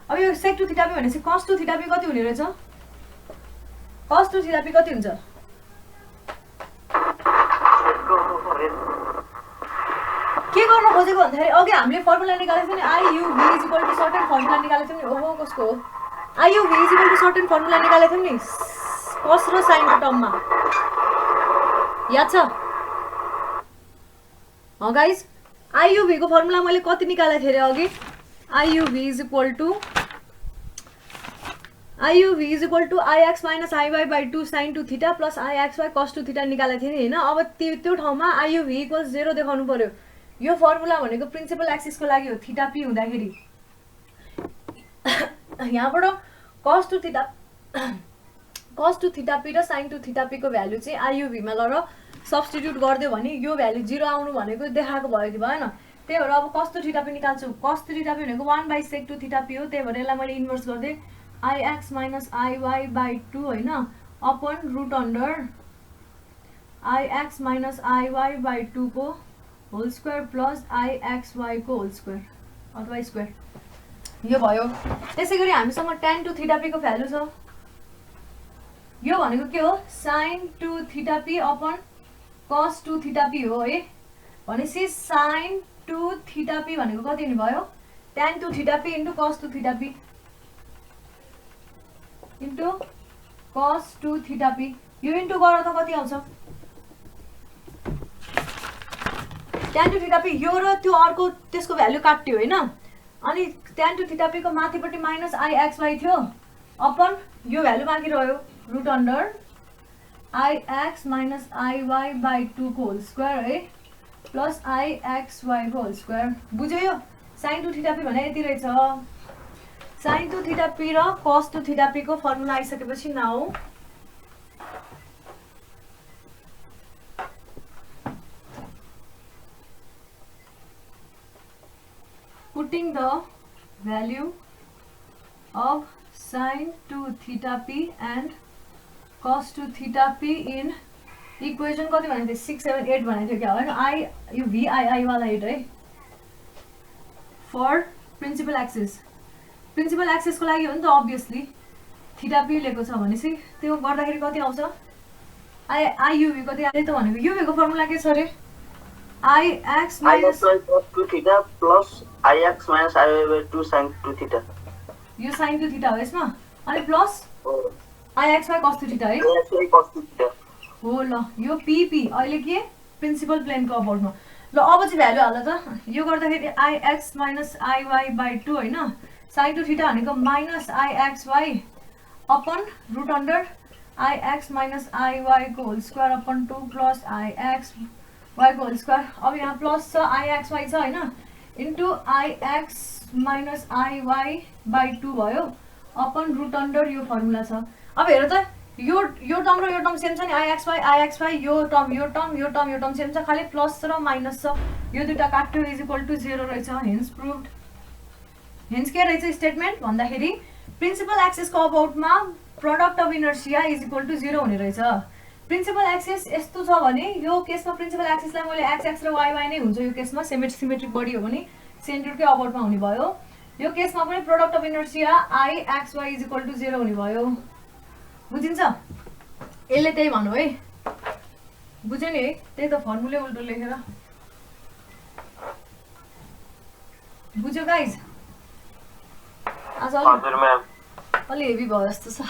[SPEAKER 1] अब यो सेक 2 थीटा पी भनेपछि कस 2 थीटा पी कति हुने रहेछ? कस 2 थीटा पी कति हुन्छ? के गर्न खोजेको भन्दाखेरि अघि हामीले फर्मुला निकालेको थियौँ नि, I U V is equal to certain formula निकालेको थियौँ नि। ओहो कसको हो? I U V is equal to certain formula निकालेको थियौँ नि कस र साइनको टर्ममा, याद छ? गाइज आई यु भी को फर्मुला मैले कति निकालेको थिएँ अरे अघि? I U V is equal to I x minus I Y by 2 sine 2 theta plus I x Y cos 2 theta निकालेको थिएँ नि होइन। अब त्यो ठाउँमा आई यु भी इक्वल्स 0 देखाउनु पर्यो। यो फर्मुला भनेको प्रिन्सिपल एक्सिसको लागि हो, थीटा पी हुँदाखेरि यहाँबाट कस 2 थीटा पी र साइन 2 थीटा पी को भ्यालु चाहिँ आई यु भीमा लगेर सब्स्टिट्युट गरिदियो भने यो भ्यालु 0 आउनु भनेको देखाएको भयो कि भएन? त्यही भएर अब कस 2 थीटा पी निकाल्छु। कस 2 थीटा पी भनेको 1/sec 2 थीटा पी हो, त्यही भएर यसलाई मैले इन्भर्स गर्दै I x minus I Y by 2 होइन upon root under I x minus I Y by 2 को whole square plus I x y को होल स्क्वायर अथवा स्क्वायर यो भयो। त्यसै गरी हामीसँग tan 2 थीटा पी को भ्यालु छ, यो भनेको के हो? साइन 2 थीटा पी अपन कस 2 थीटा पी हो है। भनेपछि साइन 2 थीटा पी भनेको कति हुने भयो? tan 2 थीटा पी इन्टु कस 2 थीटा पी इन्टु कस 2 थीटा पी। यो इन्टु गरेर त कति आउँछ? tan 2 थीटा पी यो र त्यो अर्को त्यसको भ्यालु काट्यो होइन, अनि tan 2 थीटा पी को माथिपट्टि माइनस आई एक्स वाई थियो अपन यो भ्यालु बाँकी रह्यो root under I x minus I Y by 2 को होल स्क्वायर है प्लस आई एक्स वाई को होल स्क्वायर। बुझ्यो? यो साइन 2 थीटा पी भने यति रहेछ। साइन 2 थीटा पी र कस 2 थीटा पी को फर्मुला आइसकेपछि now putting the value of sin 2 theta p and cos 2 theta p in equation कति भनेको थियो? 6, 7, 8 भनेको थियो क्या होइन? आई यो VII वाला 8 है फर प्रिन्सिपल एक्सिस। प्रिन्सिपल एक्सिसको लागि हो नि त अभियसली थीटा पी लिएको छ भनेपछि त्यो गर्दाखेरि कति आउँछ? आइयुभी कति आयो त भनेको युभीको फर्मुला के छ अरे? I x minus
[SPEAKER 2] 2 theta plus I x minus I Y by 2 sine 2 theta.
[SPEAKER 1] यो साइन 2 थीटा हो यसमा, अनि plus I x by cos 2 theta है हो। ल यो पीपी अहिले के प्रिन्सिपल प्लेनको अबाउटमा। ल अब चाहिँ भ्यालु हाल्दा त यो गर्दाखेरि I x minus I Y by 2 होइन, साइन 2 थीटा भनेको minus I x y upon root under I x minus I y को whole square upon 2 plus I x y को होल स्क्वायर। अब यहाँ प्लस छ आई एक्स वाई छ होइन, into I x minus I Y by 2 भयो upon root under यो formula छ। अब हेर त यो टर्म र यो टर्म सेम छ नि आई एक्स वाई यो टर्म सेम छ, खालि प्लस र माइनस छ, यो दुईटा काट्यो इज इक्वल टु 0 रहेछ। हेन्स प्रुभड। हेन्स के रहेछ स्टेटमेन्ट भन्दाखेरि प्रिन्सिपल एक्सिसको अबाउटमा product of inertia is equal to 0 हुने रहेछ। प्रिन्सिपल एक्सिस यस्तो छ भने यो केसमा प्रिन्सिपल एक्सिसलाई मैले एक्स र वाई नै हुन्छ, यो केसमा सिमेट्रिक बडी हो भने सेन्टरकै अबाउटमा हुने भयो। यो केसमा पनि product of inertia I x Y is equal to 0 हुने भयो। बुझिन्छ? यसले त्यही भन्नु है, बुझ्यो नि है? त्यही त फर्मुलै उल्टो लेखेर बुझ्यो गाइज? आज अलि हेभी भयो जस्तो छ।